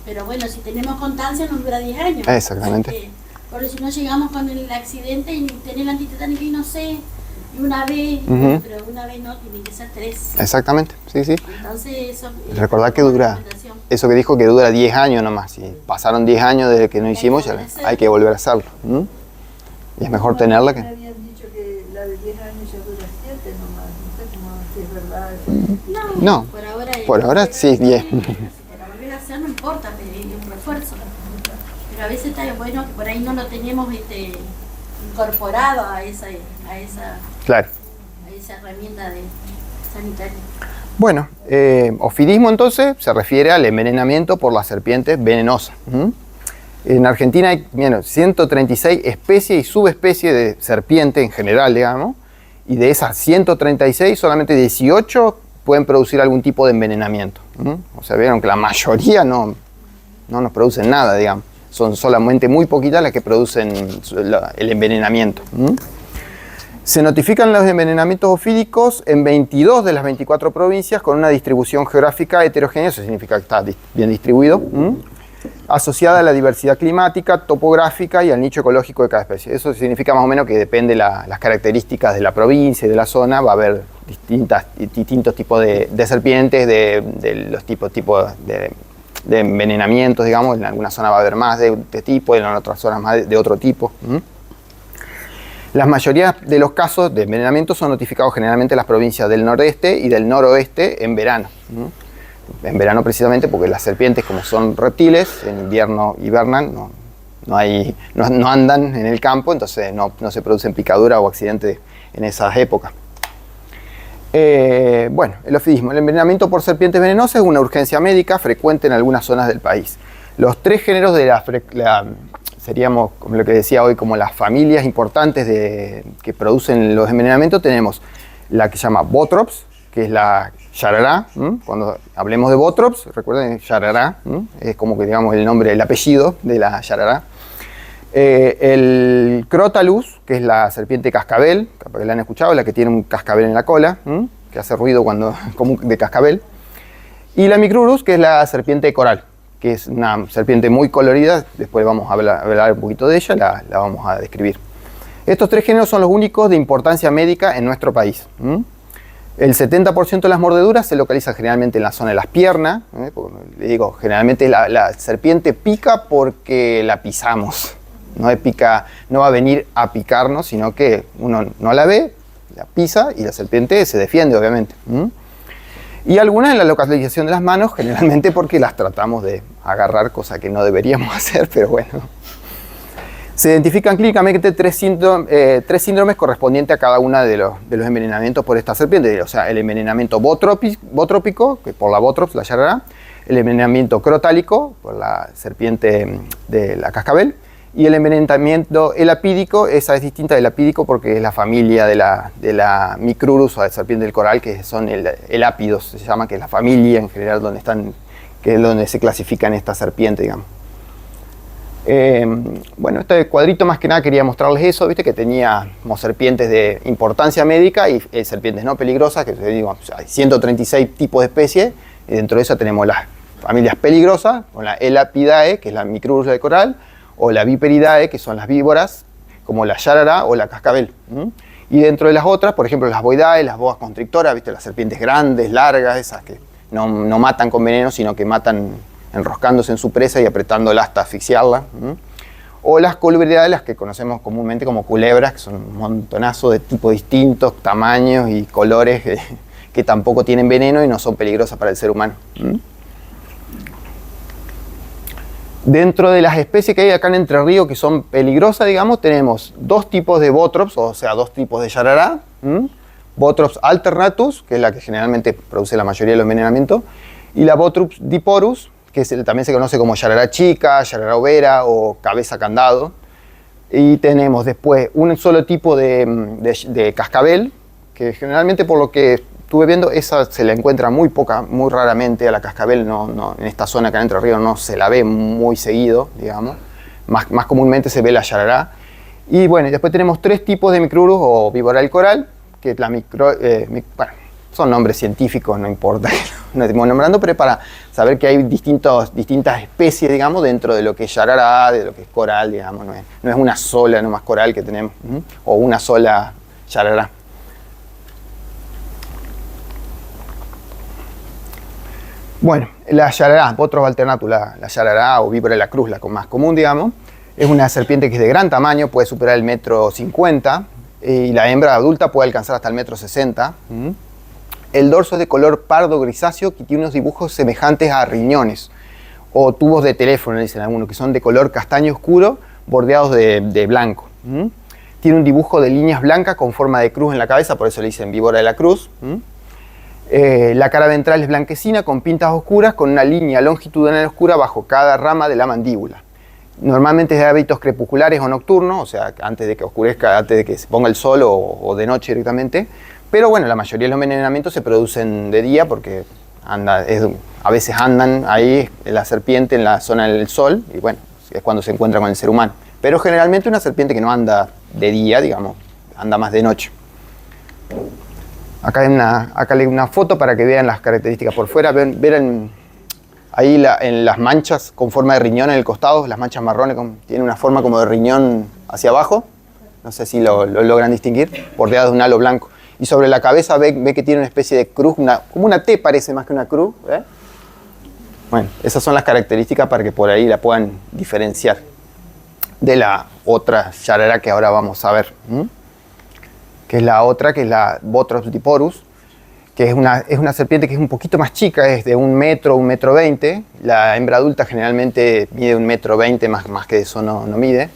D: pero bueno, si tenemos constancia nos dura 10 años.
C: Exactamente.
D: Porque si no llegamos con el accidente y tener la antitetánica y no sé, y una vez, pero una vez no, tiene que ser 3.
C: Exactamente, sí, sí.
D: Entonces eso...
C: Recordad que dura, eso que dijo que dura 10 años nomás. Si pasaron 10 años desde que no hicimos, ya hay que volver a hacerlo. Y es mejor tenerla que...
F: Me habían dicho que la de 10 años ya dura 7 nomás, no sé si es verdad.
C: No, por ahora sí, 10.
D: Si te la volvés a hacer no importa, pero es un refuerzo. Pero a veces está bueno que por ahí no lo tenemos incorporado a esa
C: Claro.
D: a esa herramienta sanitaria.
C: Bueno, ofidismo entonces se refiere al envenenamiento por las serpientes venenosas. En Argentina hay 136 especies y subespecies de serpiente en general, digamos, y de esas 136 solamente 18 pueden producir algún tipo de envenenamiento. O sea, vieron que la mayoría no nos producen nada, digamos. Son solamente muy poquitas las que producen el envenenamiento. Se notifican los envenenamientos ofídicos en 22 de las 24 provincias con una distribución geográfica heterogénea, eso significa que está bien distribuido, asociada a la diversidad climática, topográfica y al nicho ecológico de cada especie. Eso significa más o menos que depende las características de la provincia y de la zona, va a haber distintos tipos de serpientes, de los tipos de envenenamientos, digamos. En alguna zona va a haber más de tipo, en otras zonas más de otro tipo. La mayoría de los casos de envenenamiento son notificados generalmente en las provincias del nordeste y del noroeste en verano. En verano precisamente porque las serpientes, como son reptiles, en invierno hibernan, no andan en el campo, entonces no se producen picaduras o accidentes en esas épocas. Bueno, el ofidismo. El envenenamiento por serpientes venenosas es una urgencia médica frecuente en algunas zonas del país. Los 3 géneros de seríamos, como lo que decía hoy, como las familias importantes que producen los envenenamientos. Tenemos la que se llama Botrops, que es la yarará. Cuando hablemos de Botrops, recuerden, yarará es como que digamos el apellido de la yarará. El Crotalus, que es la serpiente cascabel, capaz que la han escuchado, la que tiene un cascabel en la cola, que hace ruido como de cascabel. Y la Micrurus, que es la serpiente coral, que es una serpiente muy colorida, después vamos a hablar un poquito de ella, la vamos a describir. Estos 3 géneros son los únicos de importancia médica en nuestro país. El 70% de las mordeduras se localiza generalmente en la zona de las piernas. Porque, le digo, generalmente la serpiente pica porque la pisamos. No va a venir a picarnos, sino que uno no la ve, la pisa y la serpiente se defiende, obviamente. Y algunas en la localización de las manos, generalmente porque las tratamos de agarrar, cosa que no deberíamos hacer, pero bueno. Se identifican clínicamente tres síndromes correspondientes a cada uno de los envenenamientos por esta serpiente. O sea, el envenenamiento botrópico, que por la botrops, la yarará, el envenenamiento crotálico, por la serpiente de la cascabel, y el envenenamiento elapídico. Esa es distinta del elapídico porque es la familia de la Micrurus o de serpiente del coral, que son elápidos, se llama, que es la familia en general que es donde se clasifican estas serpientes, digamos. Bueno, este cuadrito más que nada quería mostrarles eso, viste, que teníamos serpientes de importancia médica y serpientes no peligrosas, que digo, hay 136 tipos de especies, y dentro de eso tenemos las familias peligrosas, con la Elapidae, que es la Micrurus del coral, o la Viperidae, que son las víboras, como la yarará o la cascabel. Y dentro de las otras, por ejemplo, las Boidae, las boas constrictoras, viste, las serpientes grandes, largas, esas que no matan con veneno, sino que matan enroscándose en su presa y apretándola hasta asfixiarla. O las Colubridae, las que conocemos comúnmente como culebras, que son un montonazo de tipos distintos, tamaños y colores que tampoco tienen veneno y no son peligrosas para el ser humano. Dentro de las especies que hay acá en Entre Ríos que son peligrosas, digamos, tenemos dos tipos de botrops, o sea, dos tipos de yarará. Botrops alternatus, que es la que generalmente produce la mayoría de los envenenamientos, y la Botrops diporus, que también se conoce como yarará chica, yarará overa o cabeza candado. Y tenemos después un solo tipo de cascabel, que generalmente, por lo que estuve viendo, esa se la encuentra muy raramente a la cascabel, en esta zona acá en Entre Ríos no se la ve muy seguido, digamos. Más comúnmente se ve la yarará. Y bueno, después tenemos tres tipos de Micrurus o víbora del coral, que bueno, son nombres científicos, no importa, no estamos nombrando, pero para saber que hay distintas especies, digamos, dentro de lo que es yarará, de lo que es coral, digamos, no es una sola nomás coral que tenemos, o una sola yarará. Bueno, la yarará, Botrops alternatus, la yarará o víbora de la cruz, la más común, digamos, es una serpiente que es de gran tamaño, puede superar el 1,50 m, y la hembra adulta puede alcanzar hasta el 1,60 m. El dorso es de color pardo grisáceo que tiene unos dibujos semejantes a riñones o tubos de teléfono, dicen algunos, que son de color castaño oscuro bordeados de blanco. Tiene un dibujo de líneas blancas con forma de cruz en la cabeza, por eso le dicen víbora de la cruz. La cara ventral es blanquecina con pintas oscuras con una línea longitudinal oscura bajo cada rama de la mandíbula. Normalmente es de hábitos crepusculares o nocturnos, o sea, antes de que oscurezca, antes de que se ponga el sol o de noche directamente. Pero bueno, la mayoría de los envenenamientos se producen de día porque a veces andan ahí la serpiente en la zona del sol y bueno, es cuando se encuentra con el ser humano. Pero generalmente una serpiente que no anda de día, digamos, anda más de noche. Acá hay una foto para que vean las características por fuera. Ven ahí en las manchas con forma de riñón en el costado, las manchas marrones tienen una forma como de riñón hacia abajo. No sé si lo logran distinguir, bordeado de un halo blanco. Y sobre la cabeza ve que tiene una especie de cruz, como una T parece más que una cruz. Bueno, esas son las características para que por ahí la puedan diferenciar de la otra yarará que ahora vamos a ver. Que es la otra, que es la Botrops diporus, que es una serpiente que es un poquito más chica, es de 1 metro, 1,20 m. La hembra adulta generalmente mide 1,20 m, más que eso no mide.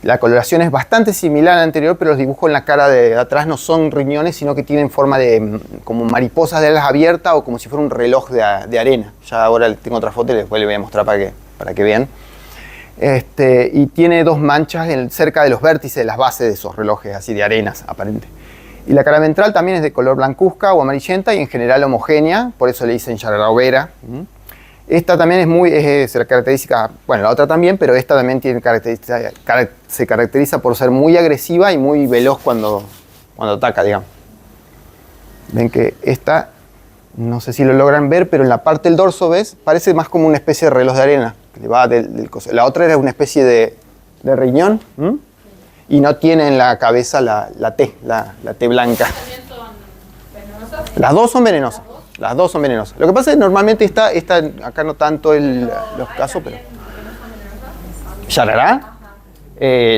C: La coloración es bastante similar a la anterior, pero los dibujos en la cara de atrás no son riñones, sino que tienen forma de como mariposas de alas abiertas o como si fuera un reloj de arena. Ya ahora tengo otra foto y después les voy a mostrar para que vean. Y tiene dos manchas cerca de los vértices de las bases de esos relojes, así de arenas aparente. Y la cara ventral también es de color blancuzca o amarillenta y en general homogénea, por eso le dicen yarará overa. Esta también se caracteriza, bueno, la otra también, pero esta también se caracteriza por ser muy agresiva y muy veloz cuando ataca, digamos. Ven que esta, no sé si lo logran ver, pero en la parte del dorso, ¿ves? Parece más como una especie de reloj de arena. Que va la otra era una especie de riñón, y no tiene en la cabeza la T, la T blanca. Las dos son venenosas. Las dos son venenosas. Lo que pasa es que normalmente acá no tanto los casos, pero... ¿Yarará?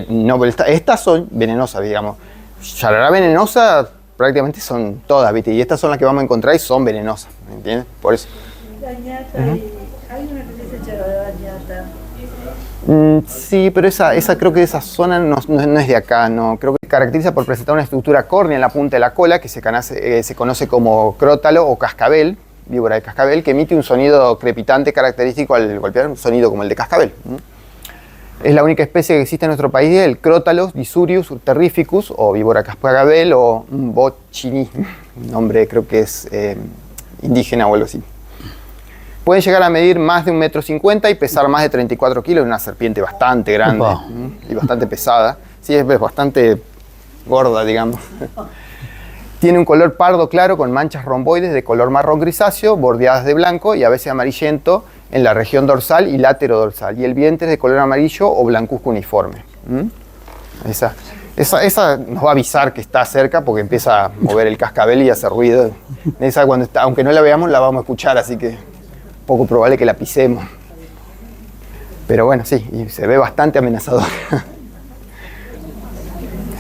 C: No, pero estas son venenosas, digamos. Yarará venenosa prácticamente son todas, ¿viste? Y estas son las que vamos a encontrar y son venenosas, ¿me entiendes? Por eso.
F: La ñata, hay una que dice charará ñata.
C: Sí, pero esa creo que esa zona no es de acá, no. Creo que se caracteriza por presentar una estructura córnea en la punta de la cola que se conoce como crótalo o cascabel, víbora de cascabel, que emite un sonido crepitante característico al golpear, un sonido como el de cascabel. Es la única especie que existe en nuestro país, el Crotalus disurius terrificus, o víbora cascabel, o bochini, un nombre creo que es indígena o algo así. Pueden llegar a medir más de 1,50 m y pesar más de 34 kilos, una serpiente bastante grande y bastante pesada. Sí, es bastante gorda, digamos. Tiene un color pardo claro con manchas romboides de color marrón grisáceo, bordeadas de blanco y a veces amarillento en la región dorsal y látero dorsal. Y el vientre es de color amarillo o blancuzco uniforme. Esa nos va a avisar que está cerca porque empieza a mover el cascabel y hace ruido. Esa cuando está, aunque no la veamos, la vamos a escuchar, así que poco probable que la pisemos. Pero bueno, sí, y se ve bastante amenazador.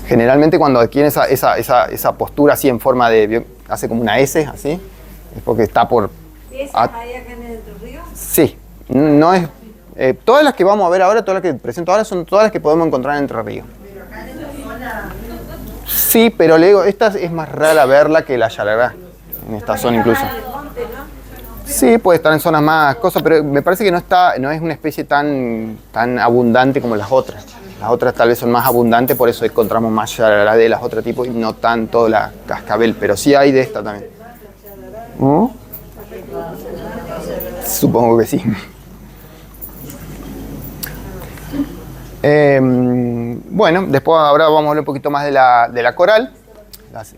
C: Generalmente cuando adquiere esa postura así en forma de... hace como una S, así, es porque está por...
F: ¿Esa hay acá en el río?
C: Sí, no es... todas las que vamos a ver ahora, todas las que presento ahora, son todas las que podemos encontrar en Entre Ríos.
F: Pero acá en esta zona...
C: Sí, pero le digo, esta es más rara verla que la yarará, en esta zona incluso. Sí, puede estar en zonas más cosas, pero me parece que no es una especie tan abundante como las otras. Las otras tal vez son más abundantes, por eso encontramos más yarará de las otros tipos y no tanto la cascabel, pero sí hay de esta también. Supongo que sí. Bueno, después ahora vamos a hablar un poquito más de la coral,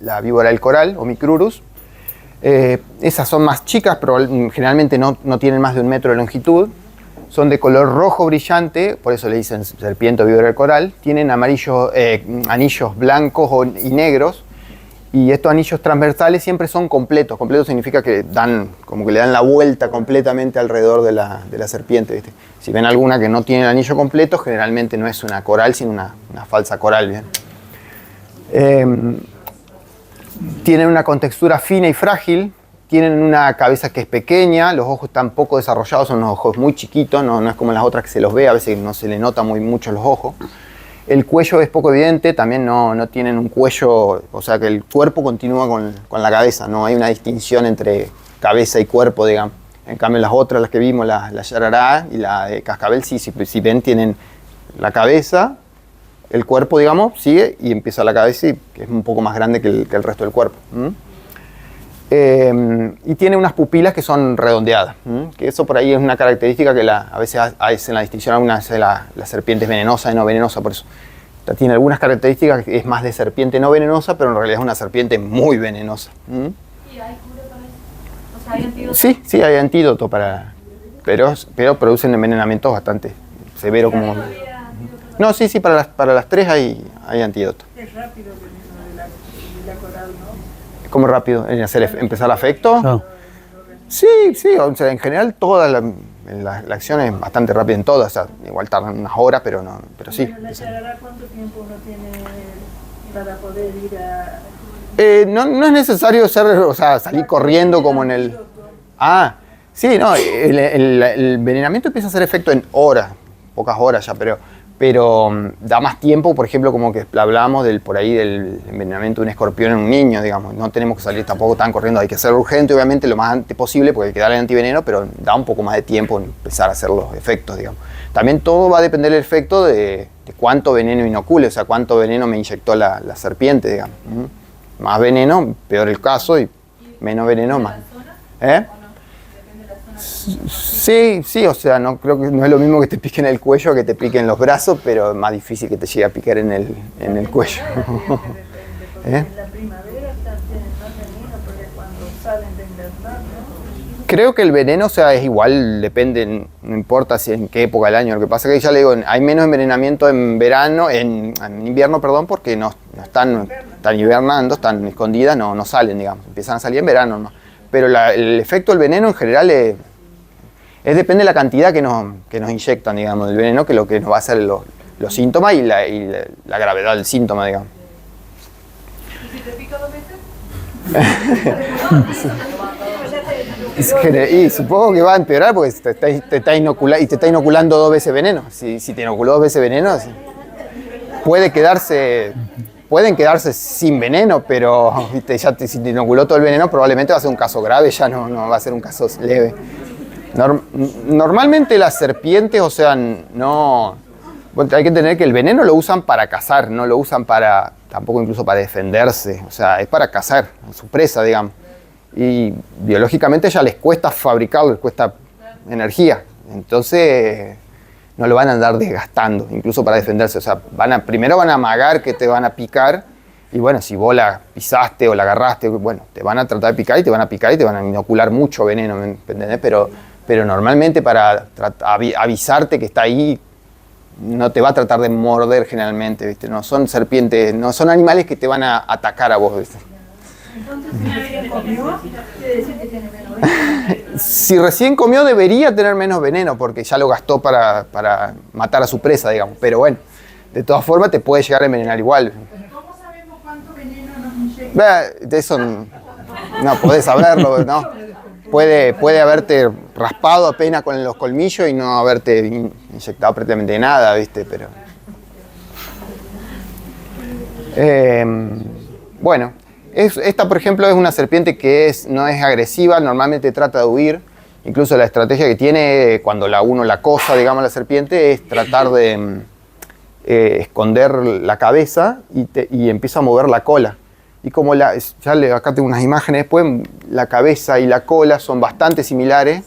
C: la víbora del coral o Micrurus. Esas son más chicas, pero generalmente no tienen más de 1 metro de longitud. Son de color rojo brillante, por eso le dicen serpiente o víbora del coral. Tienen anillos blancos y negros. Y estos anillos transversales siempre son completos. Completo significa que como que le dan la vuelta completamente alrededor de la serpiente, ¿viste? Si ven alguna que no tiene el anillo completo, generalmente no es una coral, sino una falsa coral, ¿bien? Tienen una contextura fina y frágil. Tienen una cabeza que es pequeña, los ojos están poco desarrollados, son unos ojos muy chiquitos, no es como las otras que se los ve, a veces no se le nota muy mucho los ojos. El cuello es poco evidente, también no tienen un cuello, o sea que el cuerpo continúa con la cabeza, no hay una distinción entre cabeza y cuerpo, digamos. En cambio las otras, las que vimos, la yarará y la de cascabel, sí, si ven, tienen la cabeza, el cuerpo, digamos, sigue y empieza la cabeza, y que es un poco más grande que el resto del cuerpo. Y tiene unas pupilas que son redondeadas, que eso por ahí es una característica que a veces hacen la distinción algunas de las serpientes venenosas y no venenosas, por eso tiene algunas características que es más de serpiente no venenosa, pero en realidad es una serpiente muy venenosa.
G: ¿Y hay cura para eso? O sea, ¿hay antídoto?
C: Sí, hay antídoto pero producen envenenamientos bastante severos como... No, sí, para las tres hay antídoto.
F: Es rápido el veneno de la coral, ¿no?
C: ¿Cómo rápido? ¿En empezar efecto?
E: No.
C: Sí, o sea, en general toda la acción es bastante rápida en todas, o sea, igual tardan unas horas, pero sí.
F: Pero la yarará, ¿cuánto tiempo uno tiene para poder ir a...?
C: No es necesario salir corriendo como en el... Sí, no, el envenenamiento empieza a hacer efecto en horas, pocas horas ya, pero da más tiempo, por ejemplo, como que hablábamos del envenenamiento de un escorpión en un niño, digamos. No tenemos que salir tampoco tan corriendo, hay que hacerlo urgente, obviamente, lo más antes posible, porque hay que darle antiveneno, pero da un poco más de tiempo en empezar a hacer los efectos, digamos. También todo va a depender del efecto de cuánto veneno inocule, o sea, cuánto veneno me inyectó la serpiente, digamos. Más veneno, peor el caso, y menos veneno, más. Sí, o sea, no creo que no es lo mismo que te pique en el cuello que te pique en los brazos, pero es más difícil que te llegue a picar en el cuello.
F: En la primavera tienen más veneno porque cuando salen de invernar, ¿no?
C: Creo que el veneno, o sea, es igual, depende, no importa si en qué época del año. Lo que pasa es que ya le digo, hay menos envenenamiento en invierno, perdón, porque no están están hibernando, están escondidas, no salen, digamos. Empiezan a salir en verano, ¿no? Pero el efecto del veneno en general depende de la cantidad que nos inyectan, digamos, del veneno, que lo que nos va a hacer los síntomas y la gravedad del síntoma, digamos.
G: ¿Y si te pica 2 veces?
C: Y supongo que va a empeorar porque te está inoculando 2 veces veneno. Si te inoculó 2 veces veneno, pueden quedarse sin veneno, pero ¿viste? Si te inoculó todo el veneno, probablemente va a ser un caso grave, ya no va a ser un caso leve. Normalmente las serpientes, o sea, no... Bueno, hay que entender que el veneno lo usan para cazar, no lo usan tampoco incluso para defenderse, o sea, es para cazar a su presa, digamos. Y biológicamente ya les cuesta fabricarlo, les cuesta energía, entonces no lo van a andar desgastando, incluso para defenderse, o sea, primero van a amagar que te van a picar, y bueno, si vos la pisaste o la agarraste, bueno, te van a tratar de picar y te van a picar y te van a inocular mucho veneno, ¿me entendés? Pero normalmente para avisarte que está ahí, no te va a tratar de morder generalmente, ¿viste? No son serpientes, no son animales que te van a atacar a vos, ¿viste?
F: Entonces, si recién comió, quiere decir que tiene menos veneno.
C: Si recién comió, debería tener menos veneno, porque ya lo gastó para matar a su presa, digamos. Pero bueno, de todas formas te puede llegar a envenenar igual.
F: ¿Cómo sabemos cuánto veneno nos inyecta?
C: De eso no podés saberlo, ¿no? Puede haberte raspado apenas con los colmillos y no haberte inyectado prácticamente nada, ¿viste? Pero... bueno, esta, por ejemplo, es una serpiente que no es agresiva, normalmente trata de huir. Incluso la estrategia que tiene cuando uno la acosa, digamos, la serpiente, es tratar de esconder la cabeza y empieza a mover la cola. Y como acá tengo unas imágenes después, la cabeza y la cola son bastante similares.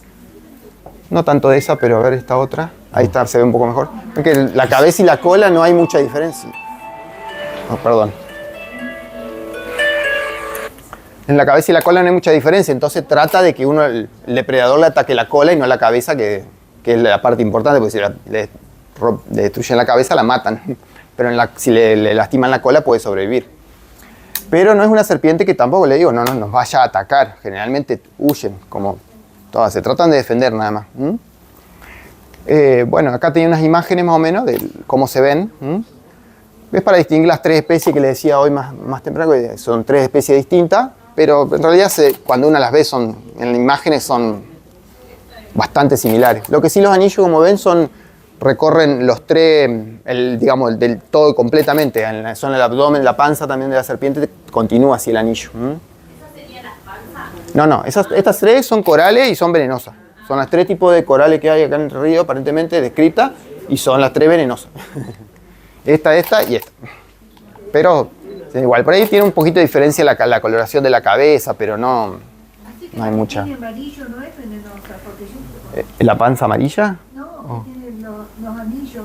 C: No tanto de esa, pero a ver esta otra. Ahí está, se ve un poco mejor. Porque la cabeza y la cola no hay mucha diferencia. Oh, perdón. En la cabeza y la cola no hay mucha diferencia, entonces trata de que el depredador le ataque la cola y no la cabeza, que es la parte importante, porque si le destruyen la cabeza la matan. Pero si le lastiman la cola puede sobrevivir. Pero no es una serpiente que tampoco, le digo, no nos vaya a atacar. Generalmente huyen, como todas, se tratan de defender nada más. Bueno, acá tenía unas imágenes más o menos de cómo se ven. Es para distinguir las 3 especies que les decía hoy más temprano, que son 3 especies distintas, pero en realidad cuando uno las ve en las imágenes son bastante similares. Lo que sí, los anillos, como ven, recorren los 3, digamos, del todo completamente. En la zona del abdomen, la panza también de la serpiente, continúa así el anillo.
D: ¿Esas serían las panzas?
C: No, estas 3 son corales y son venenosas. Son las 3 tipos de corales que hay acá en el río, aparentemente descritas, y son las 3 venenosas. Esta y esta. Pero igual, por ahí tiene un poquito de diferencia la coloración de la cabeza, pero no hay mucha.
F: El amarillo no es venenosa, porque yo...
C: ¿La panza amarilla?
F: No, tiene los anillos.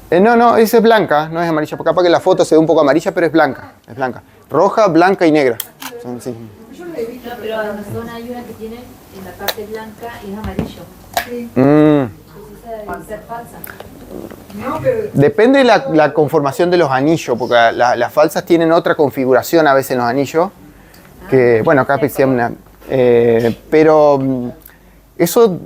C: No, esa es blanca, no es amarilla. Porque capaz que la foto se ve un poco amarilla, pero es blanca. Roja, blanca y negra. Sí.
F: Yo lo he visto.
G: No, pero en la zona hay una que tiene en la parte blanca y es amarillo.
F: Sí.
G: Entonces esa debe ser falsa.
F: No, pero...
C: Depende de la conformación de los anillos, porque las falsas tienen otra configuración a veces en los anillos. Que, bueno, acá decía una... pero eso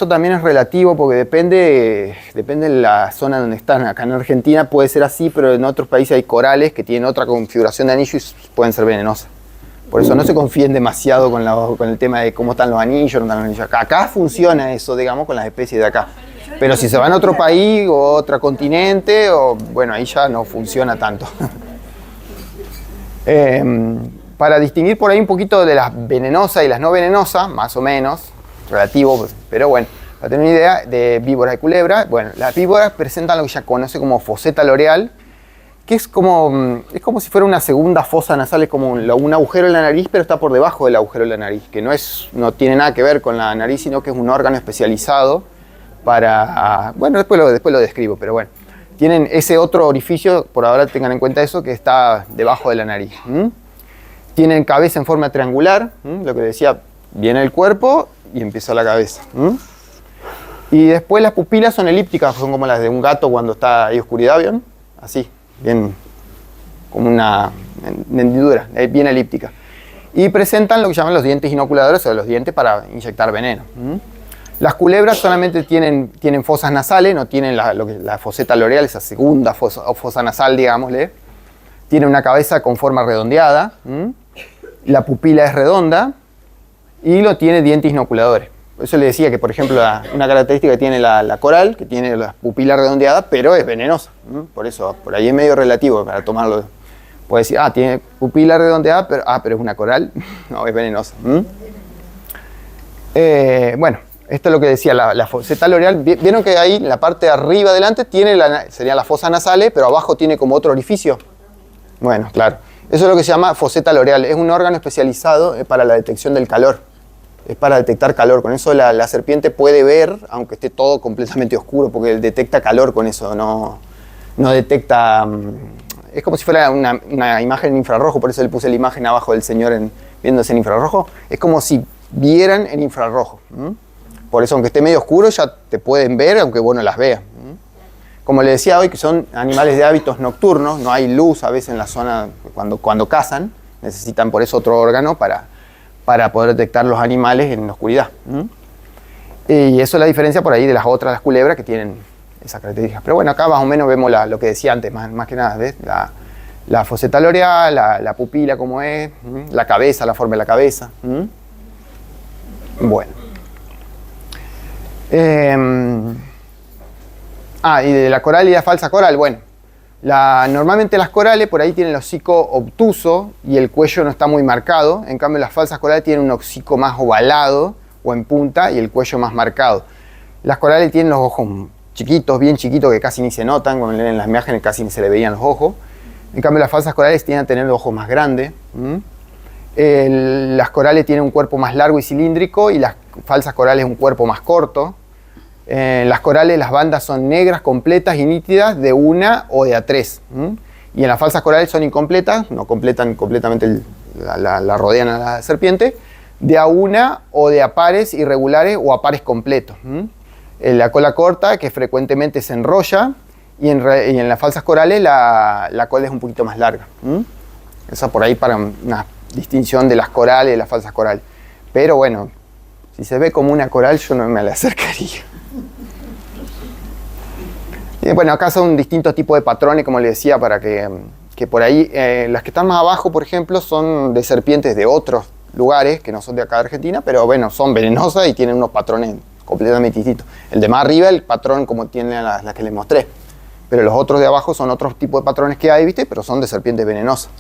C: también es relativo porque depende de la zona donde están. Acá en Argentina puede ser así, pero en otros países hay corales que tienen otra configuración de anillo y pueden ser venenosas. Por eso no se confíen demasiado con el tema de cómo están los anillos, no están los anillos. Acá funciona eso, digamos, con las especies de acá. Pero si se van a otro país o otro continente, bueno, ahí ya no funciona tanto. Para distinguir por ahí un poquito de las venenosas y las no venenosas, más o menos, relativo, pero bueno, para tener una idea de víboras y culebras, bueno, las víboras presentan lo que ya conoce como foseta loreal, que es como si fuera una segunda fosa nasal, es como un agujero en la nariz, pero está por debajo del agujero de la nariz, que no tiene nada que ver con la nariz, sino que es un órgano especializado para... Bueno, después lo describo, pero bueno. Tienen ese otro orificio, por ahora tengan en cuenta eso, que está debajo de la nariz. Tienen cabeza en forma triangular, lo que decía, viene el cuerpo y empieza la cabeza. Y después las pupilas son elípticas, son como las de un gato cuando está ahí oscuridad, ¿bien? Así, bien, como una en hendidura, bien elíptica. Y presentan lo que llaman los dientes inoculadores, o los dientes para inyectar veneno. Las culebras solamente tienen fosas nasales, no tienen la foseta loreal, esa segunda fosa nasal, digámosle. Tiene una cabeza con forma redondeada, la pupila es redonda y tiene dientes inoculadores. Por eso le decía que, por ejemplo, una característica que tiene la coral, que tiene la pupila redondeada, pero es venenosa. Por eso, por ahí es medio relativo para tomarlo. Puede decir, tiene pupila redondeada, pero es una coral. No, es venenosa. Bueno, esto es lo que decía la foseta loreal. Vieron que ahí, en la parte de arriba adelante, serían las fosas nasales, pero abajo tiene como otro orificio. Bueno, claro. Eso es lo que se llama foseta loreal. Es un órgano especializado para la detección del calor. Es para detectar calor. Con eso la serpiente puede ver, aunque esté todo completamente oscuro, porque detecta calor con eso. No detecta... Es como si fuera una imagen en infrarrojo, por eso le puse la imagen abajo del señor viéndose en infrarrojo. Es como si vieran en infrarrojo. Por eso, aunque esté medio oscuro, ya te pueden ver, aunque vos no las veas. Como le decía hoy, que son animales de hábitos nocturnos, no hay luz a veces en la zona cuando cazan, necesitan por eso otro órgano para poder detectar los animales en la oscuridad. Y eso es la diferencia por ahí de las culebras que tienen esas características. Pero bueno, acá más o menos vemos lo que decía antes, más que nada, ¿ves? La foseta loreal, la pupila como es, la cabeza, la forma de la cabeza. Bueno. Y de la coral y la falsa coral, bueno. Normalmente las corales por ahí tienen el hocico obtuso y el cuello no está muy marcado. En cambio las falsas corales tienen un hocico más ovalado o en punta y el cuello más marcado. Las corales tienen los ojos chiquitos, bien chiquitos, que casi ni se notan. Cuando leen las imágenes casi ni se le veían los ojos. En cambio las falsas corales tienden a tener los ojos más grandes. Las corales tienen un cuerpo más largo y cilíndrico y las falsas corales un cuerpo más corto. En las corales las bandas son negras, completas y nítidas de una o de a tres. Y en las falsas corales son incompletas, no completan completamente, la rodean a la serpiente, de a una o de a pares irregulares o a pares completos. La cola corta, que frecuentemente se enrolla, y en las falsas corales la cola es un poquito más larga. Esa por ahí para una distinción de las corales y de las falsas corales. Pero bueno, si se ve como una coral yo no me la acercaría. Y bueno, acá son distintos tipos de patrones, como les decía, para que por ahí, las que están más abajo, por ejemplo, son de serpientes de otros lugares, que no son de acá de Argentina, pero bueno, son venenosas y tienen unos patrones completamente distintos. El de más arriba, el patrón como tiene las que les mostré, pero los otros de abajo son otros tipos de patrones que hay, ¿viste? Pero son de serpientes venenosas.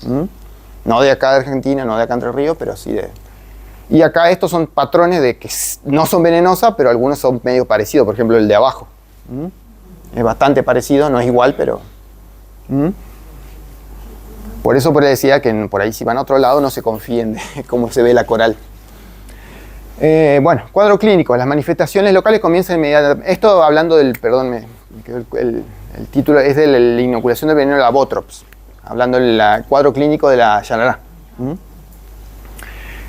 C: No de acá de Argentina, no de acá Entre Ríos, pero sí de... Y acá estos son patrones de que no son venenosas, pero algunos son medio parecidos, por ejemplo el de abajo. Es bastante parecido, no es igual, pero... Por eso decía que por ahí si van a otro lado no se confíen de cómo se ve la coral. Bueno, cuadro clínico. Las manifestaciones locales comienzan inmediatamente. Esto hablando del, perdón, el título es de la inoculación del veneno de la Botrops. Hablando del cuadro clínico de la yarará.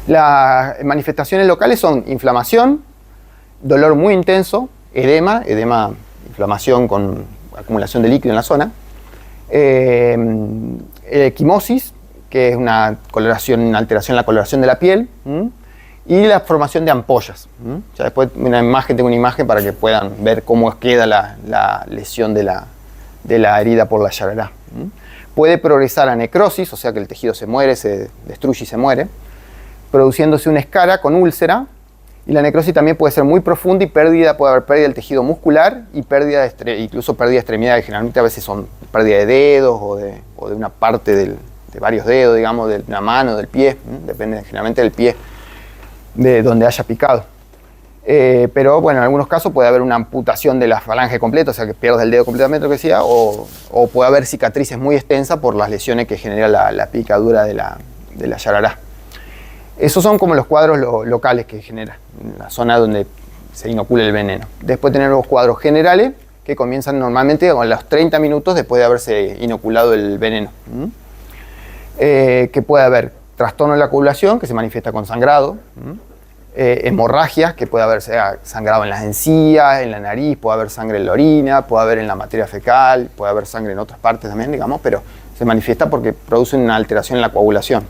C: Las manifestaciones locales son inflamación, dolor muy intenso, edema, inflamación con acumulación de líquido en la zona, equimosis, que es una alteración en la coloración de la piel, y la formación de ampollas. Ya después tengo una imagen para que puedan ver cómo queda la lesión de la herida por la yarará. Puede progresar a necrosis, o sea que el tejido se muere, se destruye y se muere, produciéndose una escara con úlcera, y la necrosis también puede ser muy profunda y puede haber pérdida del tejido muscular y incluso pérdida de extremidades. Generalmente a veces son pérdida de dedos o de una parte de varios dedos, digamos, de una mano, del pie, depende generalmente del pie, de donde haya picado. Pero bueno, en algunos casos puede haber una amputación de la falange completa, o sea que pierdas el dedo completamente, lo que decía, o puede haber cicatrices muy extensas por las lesiones que genera la picadura de la yarará. Esos son como los cuadros locales que genera en la zona donde se inocula el veneno. Después tenemos los cuadros generales que comienzan normalmente a los 30 minutos después de haberse inoculado el veneno. Que puede haber trastorno de la coagulación que se manifiesta con sangrado, hemorragias, que puede haber sangrado en las encías, en la nariz, puede haber sangre en la orina, puede haber en la materia fecal, puede haber sangre en otras partes también, digamos, pero se manifiesta porque produce una alteración en la coagulación.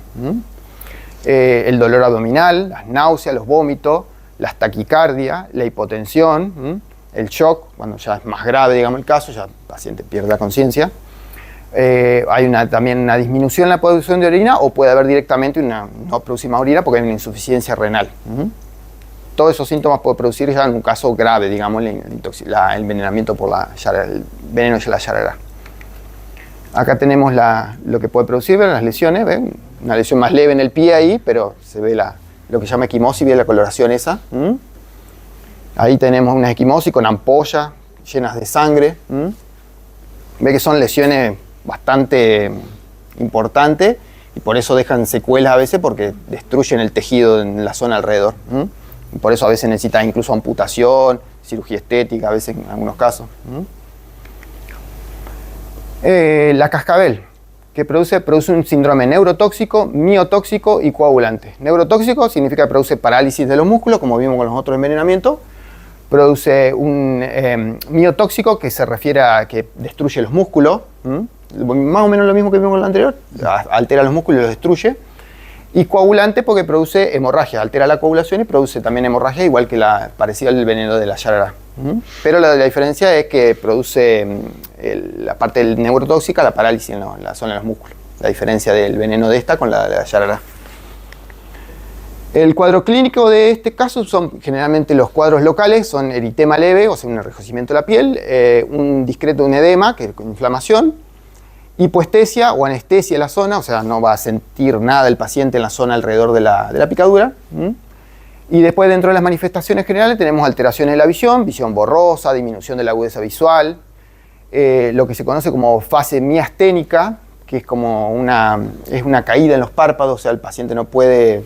C: El dolor abdominal, las náuseas, los vómitos, las taquicardias, la hipotensión, el shock, cuando ya es más grave, digamos, el caso, ya el paciente pierde la conciencia. Hay también una disminución en la producción de orina, o puede haber directamente no producir más orina porque hay una insuficiencia renal. Todos esos síntomas puede producir ya en un caso grave, digamos, el envenenamiento por el veneno de la Yarará. Acá tenemos lo que puede producir, ¿ven? Las lesiones, ¿ven? Una lesión más leve en el pie ahí, pero se ve lo que se llama equimosis, ve la coloración esa. Ahí tenemos una equimosis con ampollas llenas de sangre. Ve que son lesiones bastante importantes y por eso dejan secuelas a veces, porque destruyen el tejido en la zona alrededor. Y por eso a veces necesita incluso amputación, cirugía estética, a veces en algunos casos. La cascabel, que produce un síndrome neurotóxico, miotóxico y coagulante. Neurotóxico significa que produce parálisis de los músculos, como vimos con los otros envenenamientos. Produce un miotóxico, que se refiere a que destruye los músculos, más o menos lo mismo que vimos con el anterior, altera los músculos y los destruye. Y coagulante porque produce hemorragia, altera la coagulación y produce también hemorragia, igual que parecida al veneno de la Yarará. Pero la diferencia es que produce la parte neurotóxica, la parálisis en la zona de los músculos. La diferencia del veneno de esta con la de la Yarará. El cuadro clínico de este caso son generalmente los cuadros locales, son eritema leve, o sea, un enrojecimiento de la piel, un discreto edema, que es con inflamación, hipoestesia o anestesia en la zona, o sea, no va a sentir nada el paciente en la zona alrededor de la picadura. Y después, dentro de las manifestaciones generales, tenemos alteraciones de la visión borrosa, disminución de la agudeza visual, lo que se conoce como fase miasténica, que es como una caída en los párpados, o sea, el paciente no puede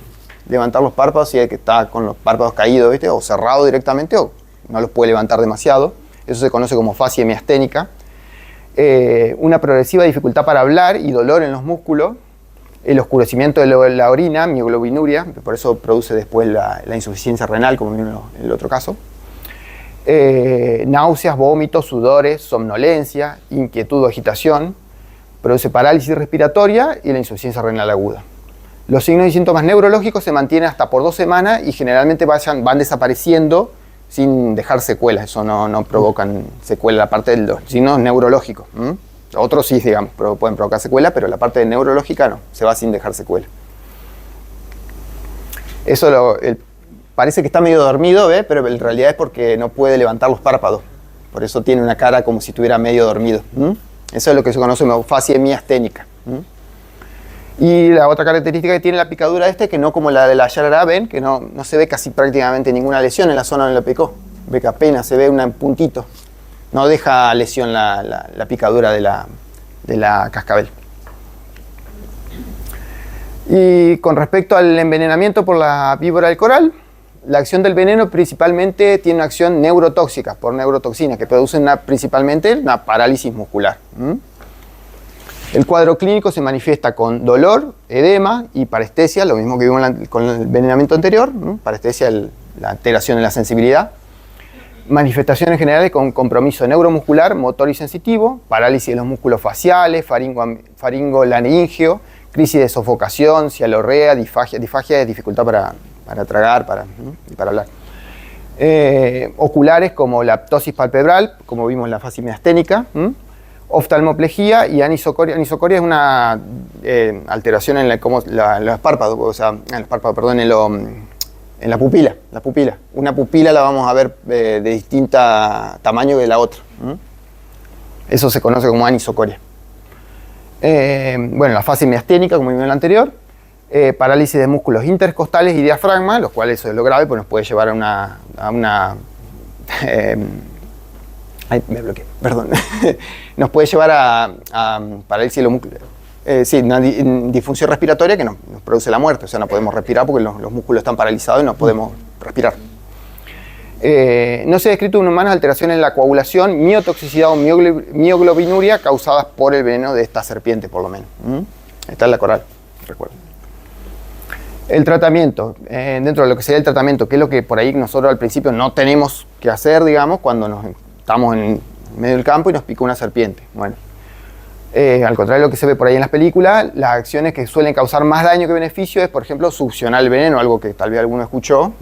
C: levantar los párpados si es que está con los párpados caídos, ¿viste? O cerrado directamente, o no los puede levantar demasiado. Eso se conoce como fase miasténica. Una progresiva dificultad para hablar y dolor en los músculos. El oscurecimiento de la orina, mioglobinuria, por eso produce después la insuficiencia renal, como vimos en el otro caso. Náuseas, vómitos, sudores, somnolencia, inquietud o agitación. Produce parálisis respiratoria y la insuficiencia renal aguda. Los signos y síntomas neurológicos se mantienen hasta por 2 semanas y generalmente van desapareciendo sin dejar secuelas. Eso no provocan secuelas, la parte de los signos neurológicos. Otros sí, digamos, pueden provocar secuelas, pero la parte neurológica no, se va sin dejar secuelas. Eso parece que está medio dormido, ¿ve? Pero en realidad es porque no puede levantar los párpados. Por eso tiene una cara como si estuviera medio dormido. Eso es lo que se conoce como fase miasténica. Y la otra característica que tiene la picadura que no como la de la Yarará, ven que no se ve casi prácticamente ninguna lesión en la zona donde lo picó. Ve que apenas se ve un puntito. No deja lesión la picadura de la cascabel. Y con respecto al envenenamiento por la víbora del coral, la acción del veneno principalmente tiene una acción neurotóxica, por neurotoxinas, que producen principalmente una parálisis muscular. El cuadro clínico se manifiesta con dolor, edema y parestesia, lo mismo que vimos con el envenenamiento anterior, parestesia, la alteración de la sensibilidad. Manifestaciones generales con compromiso neuromuscular, motor y sensitivo, parálisis de los músculos faciales, faringolaringeo, crisis de sofocación, cialorrea, disfagia es dificultad para tragar y para hablar. Oculares como la ptosis palpebral, como vimos en la fase miasténica, oftalmoplegia y anisocoria. Anisocoria es una alteración en los párpados, o sea, en la pupila. Una pupila la vamos a ver de distinto tamaño que la otra. Eso se conoce como anisocoria. Bueno, la fase miasténica, como vimos en la anterior, parálisis de músculos intercostales y diafragma, los cuales eso es lo grave, pues nos puede llevar a una me bloqueé, perdón. Nos puede llevar a parálisis de los músculos. Sí, una disfunción respiratoria que nos produce la muerte, o sea, no podemos respirar porque los músculos están paralizados y no podemos respirar. No se ha descrito en humanos alteraciones en la coagulación, miotoxicidad o mioglobinuria causadas por el veneno de esta serpiente, por lo menos. Esta es la coral, recuerden. El tratamiento, dentro de lo que sería el tratamiento, que es lo que por ahí nosotros al principio no tenemos que hacer, digamos, cuando estamos en medio del campo y nos pica una serpiente. Bueno, al contrario de lo que se ve por ahí en las películas, las acciones que suelen causar más daño que beneficio es, por ejemplo, succionar el veneno, algo que tal vez alguno escuchó.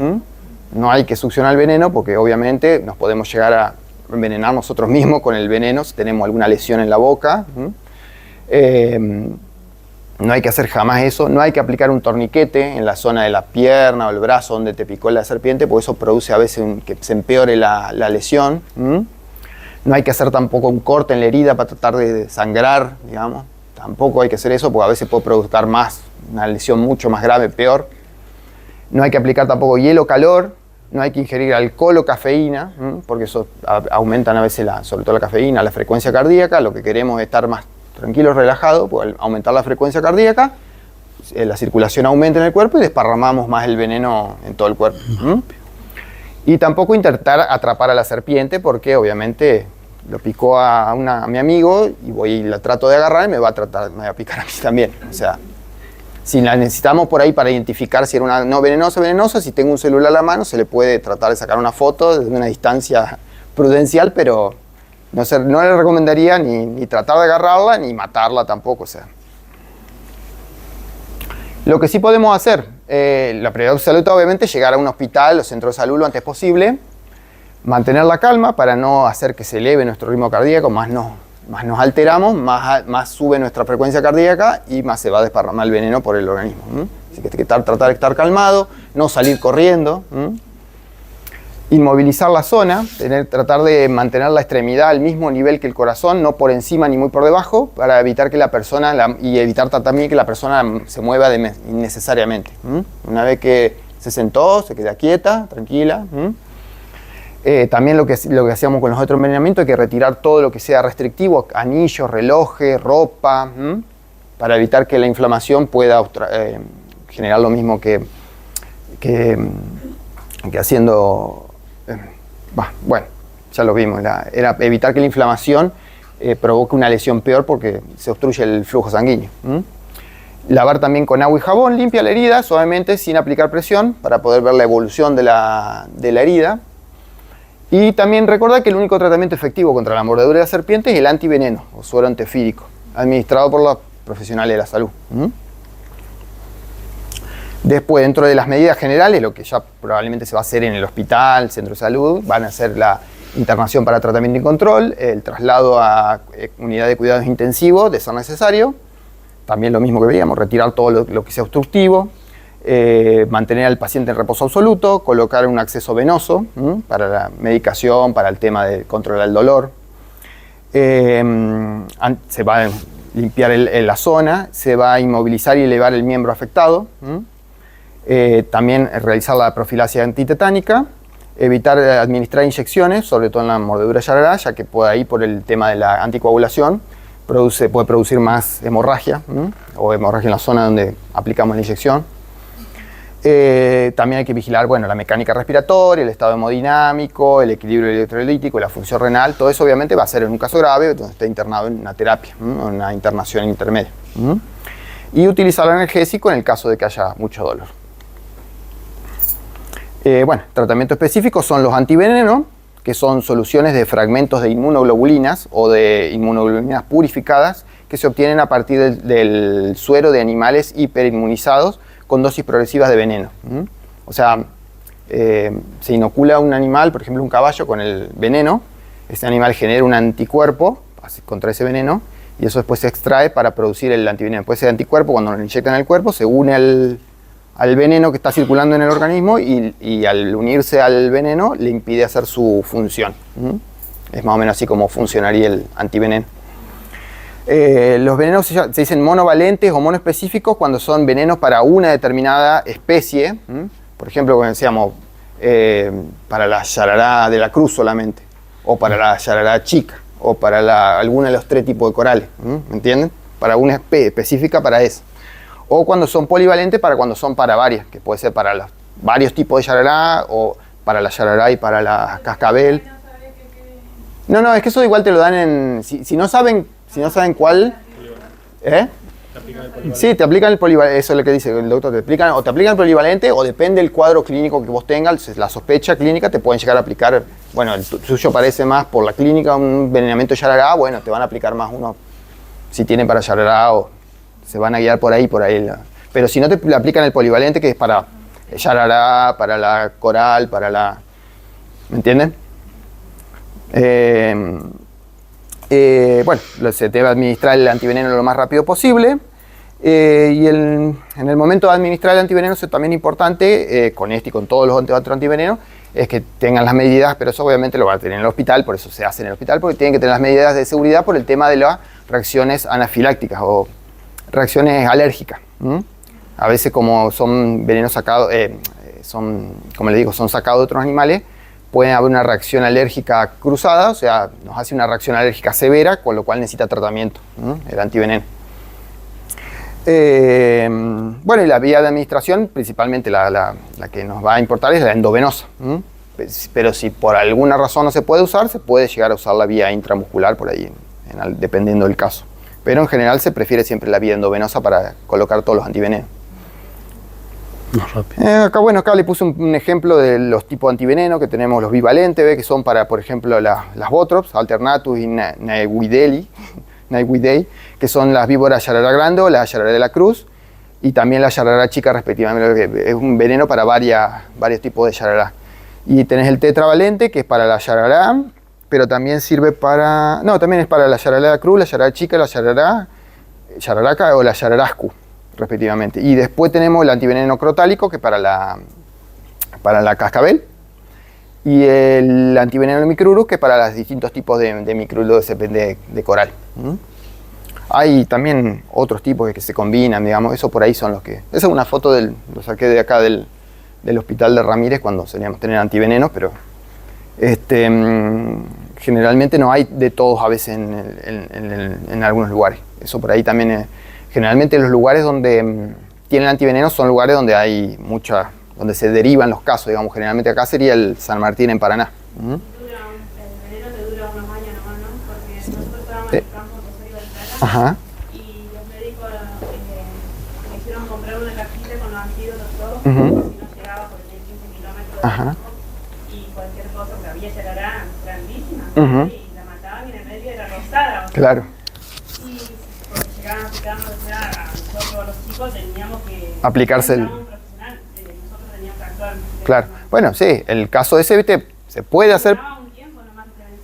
C: No hay que succionar el veneno porque obviamente nos podemos llegar a envenenar nosotros mismos con el veneno si tenemos alguna lesión en la boca. No hay que hacer jamás eso, no hay que aplicar un torniquete en la zona de la pierna o el brazo donde te picó la serpiente, porque eso produce a veces que se empeore la lesión. No hay que hacer tampoco un corte en la herida para tratar de sangrar, digamos. Tampoco hay que hacer eso porque a veces puede provocar una lesión mucho más grave, peor. No hay que aplicar tampoco hielo o calor, no hay que ingerir alcohol o cafeína, porque eso aumentan a veces, sobre todo la cafeína, la frecuencia cardíaca. Lo que queremos es estar más tranquilos, relajados, pues al aumentar la frecuencia cardíaca, la circulación aumenta en el cuerpo y desparramamos más el veneno en todo el cuerpo. Y tampoco intentar atrapar a la serpiente porque obviamente lo picó a mi amigo y la trato de agarrar y me va a picar a mí también. O sea, si la necesitamos por ahí para identificar si era una no venenosa, si tengo un celular a la mano se le puede tratar de sacar una foto desde una distancia prudencial, pero no le recomendaría ni tratar de agarrarla ni matarla tampoco. O sea. Lo que sí podemos hacer, la prioridad absoluta obviamente es llegar a un hospital o centro de salud lo antes posible, mantener la calma para no hacer que se eleve nuestro ritmo cardíaco, más nos alteramos, más sube nuestra frecuencia cardíaca y más se va a desparramar el veneno por el organismo. Así que hay que tratar de estar calmado, no salir corriendo, inmovilizar la zona, tratar de mantener la extremidad al mismo nivel que el corazón, no por encima ni muy por debajo, para evitar que la persona, y evitar también que la persona se mueva innecesariamente. Una vez que se sentó, se queda quieta, tranquila. También lo que hacíamos con los otros envenenamientos, hay que retirar todo lo que sea restrictivo, anillos, relojes, ropa, para evitar que la inflamación pueda generar lo mismo que haciendo... bueno, ya lo vimos, era evitar que la inflamación provoque una lesión peor porque se obstruye el flujo sanguíneo. Lavar también con agua y jabón, limpia la herida suavemente sin aplicar presión para poder ver la evolución de la herida. Y también recordar que el único tratamiento efectivo contra la mordedura de la serpiente es el antiveneno o suero antifídico, administrado por los profesionales de la salud. Después, dentro de las medidas generales, lo que ya probablemente se va a hacer en el hospital, centro de salud, van a ser la internación para tratamiento y control, el traslado a unidad de cuidados intensivos, de ser necesario, también lo mismo que veíamos, retirar todo lo que sea obstructivo, mantener al paciente en reposo absoluto, colocar un acceso venoso para la medicación, para el tema de controlar el dolor. Se va a limpiar la zona, se va a inmovilizar y elevar el miembro afectado. También realizar la profilaxia antitetánica, evitar administrar inyecciones, sobre todo en la mordedura yarará, ya que por ahí, por el tema de la anticoagulación, puede producir más hemorragia, o hemorragia en la zona donde aplicamos la inyección. También hay que vigilar la mecánica respiratoria, el estado hemodinámico, el equilibrio electrolítico, la función renal. Todo eso obviamente va a ser en un caso grave donde esté internado en una terapia, una internación intermedia. Y utilizar el analgésico en el caso de que haya mucho dolor. Tratamiento específico son los antivenenos, que son soluciones de fragmentos de inmunoglobulinas o de inmunoglobulinas purificadas que se obtienen a partir del suero de animales hiperinmunizados con dosis progresivas de veneno. O sea, se inocula un animal, por ejemplo un caballo, con el veneno, ese animal genera un anticuerpo contra ese veneno y eso después se extrae para producir el antiveneno. Después ese anticuerpo, cuando lo inyectan en el cuerpo, se une al veneno que está circulando en el organismo y al unirse al veneno le impide hacer su función. Es más o menos así como funcionaría el antiveneno. Los venenos se dicen monovalentes o monoespecíficos cuando son venenos para una determinada especie. Por ejemplo, como decíamos, para la yarará de la cruz solamente, o para la yarará chica, o para alguna de los 3 tipos de corales. ¿Me entienden? Para una especie específica para eso. O cuando son polivalentes, cuando son para varias, que puede ser para los varios tipos de yarará, o para la yarará y para la cascabel. No, es que eso igual te lo dan en... Si no saben cuál... Sí, te aplican el polivalente, eso es lo que dice el doctor, te aplican el polivalente o depende del cuadro clínico que vos tengas, la sospecha clínica te pueden llegar a aplicar, bueno, el tuyo parece más por la clínica, un envenenamiento de Yarará, bueno, te van a aplicar más uno, si tiene para Yarará o se van a guiar por ahí. Pero si no te aplican el polivalente que es para Yarará, para la coral, para la... ¿Me entienden? Bueno, se debe administrar el antiveneno lo más rápido posible y en el momento de administrar el antiveneno es también importante, con este y con todos los otros antivenenos, es que tengan las medidas, pero eso obviamente lo van a tener en el hospital, por eso se hace en el hospital, porque tienen que tener las medidas de seguridad por el tema de las reacciones anafilácticas o reacciones alérgicas. A veces como son venenos sacados, como les digo, son sacados de otros animales, puede haber una reacción alérgica cruzada, o sea, nos hace una reacción alérgica severa, con lo cual necesita tratamiento, el antiveneno. Bueno, y la vía de administración, principalmente la que nos va a importar es la endovenosa. Pero si por alguna razón no se puede usar, se puede llegar a usar la vía intramuscular por ahí, dependiendo del caso. Pero en general se prefiere siempre la vía endovenosa para colocar todos los antivenenos. Acá le puse un ejemplo de los tipos de antiveneno que tenemos, los bivalentes, que son para, por ejemplo, las Botrops, Alternatus y Naewideyi, que son las víboras Yarará grande o la Yarará de la Cruz, y también la Yarará chica respectivamente, que es un veneno para varios tipos de Yarará. Y tenés el tetravalente, que es para la Yarará, pero también sirve para... No, también es para la Yarará de la Cruz, la Yarará chica, la Yararaca o la Yararascu, respectivamente. Y después tenemos el antiveneno crotálico, que es para la cascabel, y el antiveneno micrurus, que es para los distintos tipos de micrurus de coral. Hay también otros tipos que se combinan, digamos, eso por ahí son los que... Esa es una foto, lo saqué de acá del hospital de Ramírez cuando solíamos tener antivenenos, pero generalmente no hay de todos a veces en algunos lugares. Eso por ahí también generalmente los lugares donde tienen antivenenos son lugares donde hay donde se derivan los casos, digamos, generalmente acá sería el San Martín en Paraná.
H: El veneno te dura unos años nomás, ¿no? Porque nosotros estábamos en el campo de Rosario Baltara y los médicos me hicieron comprar una cajita con los antídotos todos, porque si no llegaba por tener 15 kilómetros de campo, y cualquier cosa, porque había Yarará grandísima, y la mataban y en el medio era rosada. O sea,
C: Claro.
H: Y porque llegaban a picarnos, o sea, a nosotros los chicos teníamos que
C: aplicarse el...
H: nosotros teníamos que actuar.
C: Claro. Bueno, sí, el caso ese, ¿viste? Se puede hacer...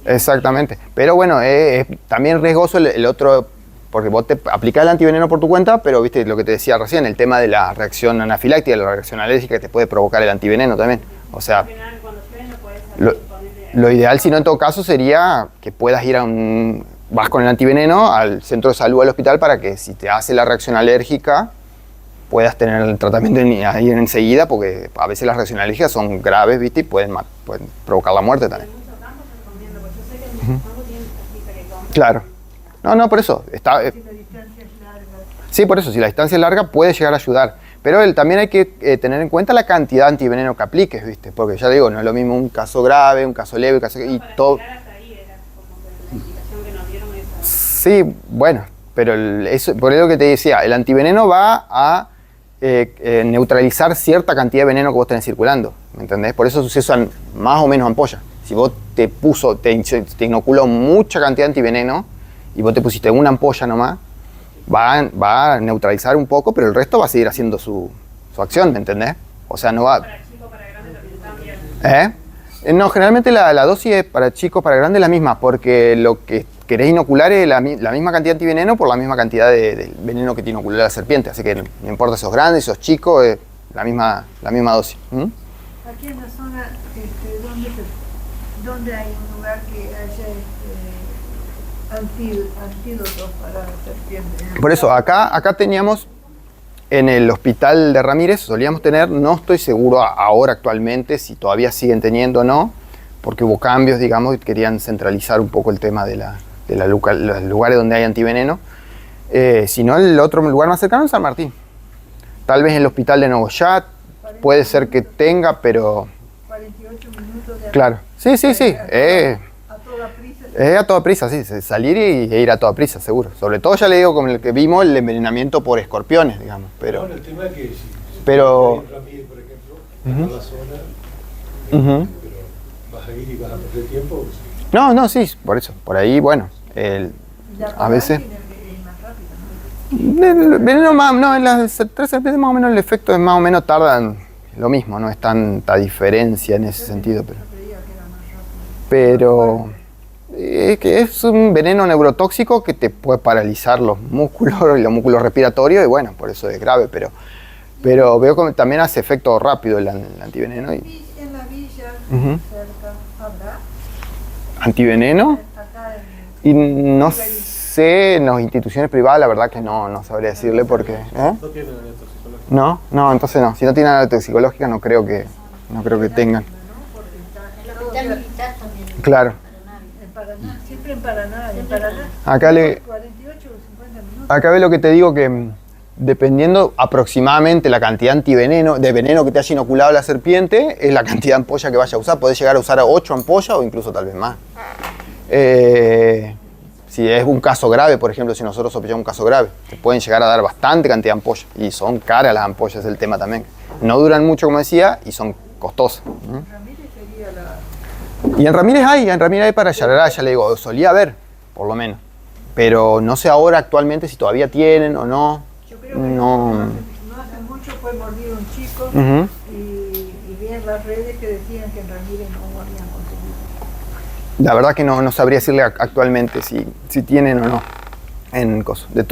C: Exactamente. Pero bueno, es también riesgoso el otro, porque vos te aplicás el antiveneno por tu cuenta, pero viste lo que te decía recién, el tema de la reacción anafiláctica, la reacción alérgica que te puede provocar el antiveneno también. O sea, lo ideal, si no en todo caso, sería que puedas ir vas con el antiveneno al centro de salud, al hospital, para que si te hace la reacción alérgica, puedas tener el tratamiento ahí enseguida, porque a veces las reacciones alérgicas son graves, ¿viste? Y pueden provocar la muerte también. Claro. No, por eso. Sí, por eso, si la distancia es larga, puede llegar a ayudar. Pero también hay que tener en cuenta la cantidad de antiveneno que apliques, ¿viste? Porque ya digo, no es lo mismo un caso grave, un caso leve, y todo... Sí, bueno, pero por eso que te decía, el antiveneno va a neutralizar cierta cantidad de veneno que vos tenés circulando, ¿me entendés? Por eso se usan más o menos ampollas. Si vos te inoculó mucha cantidad de antiveneno y vos te pusiste una ampolla nomás, va a neutralizar un poco, pero el resto va a seguir haciendo su acción, ¿me entendés? O sea, no va... ¿Para chicos, para grandes también? No, generalmente la dosis es para chicos, para grandes la misma, porque lo que querés inocular es la misma cantidad de antiveneno por la misma cantidad de veneno que te inocula la serpiente, así que no importa si sos grande, si sos chico, es la misma dosis.
F: Aquí en la zona, ¿dónde hay un lugar que haya antídotos para serpientes?
C: Por eso, acá teníamos en el hospital de Ramírez, solíamos tener, no estoy seguro ahora actualmente si todavía siguen teniendo o no, porque hubo cambios, digamos, y querían centralizar un poco el tema de los lugares donde hay antiveneno. Si no, el otro lugar más cercano es San Martín. Tal vez en el hospital de Nogoyá, puede ser que tenga, pero...
F: 48 minutos de...
C: Claro, sí.
F: A toda prisa
C: Es a toda prisa, sí, salir e ir a toda prisa, seguro. Sobre todo, ya le digo, como el que vimos, el envenenamiento por escorpiones, digamos. Pero,
I: bueno, el tema es que si
C: pero,
I: Ramírez, por ejemplo, está en la zona, pero vas a ir y vas a perder tiempo.
C: No, sí, por eso. Por ahí, bueno, a veces... El veneno más, no, en las 3 serpientes más o menos el efecto es más o menos tardan lo mismo, no es tanta diferencia en ese sentido, pero es que es un veneno neurotóxico que te puede paralizar los músculos y los músculos respiratorios y bueno, por eso es grave, pero veo que también hace efecto rápido el antiveneno.
F: ¿Y en la villa cerca habrá?
C: ¿Antiveneno? Y no sé, en las instituciones privadas la verdad que no sabría decirle porque...
A: No tienen alerta psicológica.
C: No, entonces no. Si no tienen alerta psicológica no creo que tengan.
D: El hospital militar también.
C: Claro.
F: En Paraná, siempre en Paraná. En Paraná.
C: Acá
F: 48 o 50 minutos.
C: Acá ve lo que te digo que dependiendo aproximadamente la cantidad de veneno que te haya inoculado la serpiente, es la cantidad de ampolla que vaya a usar. Podés llegar a usar 8 ampollas o incluso tal vez más. Si es un caso grave, por ejemplo, si nosotros sospechamos un caso grave, te pueden llegar a dar bastante cantidad de ampollas. Y son caras las ampollas, es el tema también. No duran mucho, como decía, y son costosas.
F: Ramírez sería la...
C: Y en Ramírez hay para Yarará, ya le digo, solía haber, por lo menos. Pero no sé ahora actualmente si todavía tienen o no.
F: Yo creo que
C: no
F: hace mucho fue mordido un chico y vi en las redes que decían que en Ramírez no habían conseguido.
C: La verdad que no sabría decirle actualmente si tienen o no en cosas. De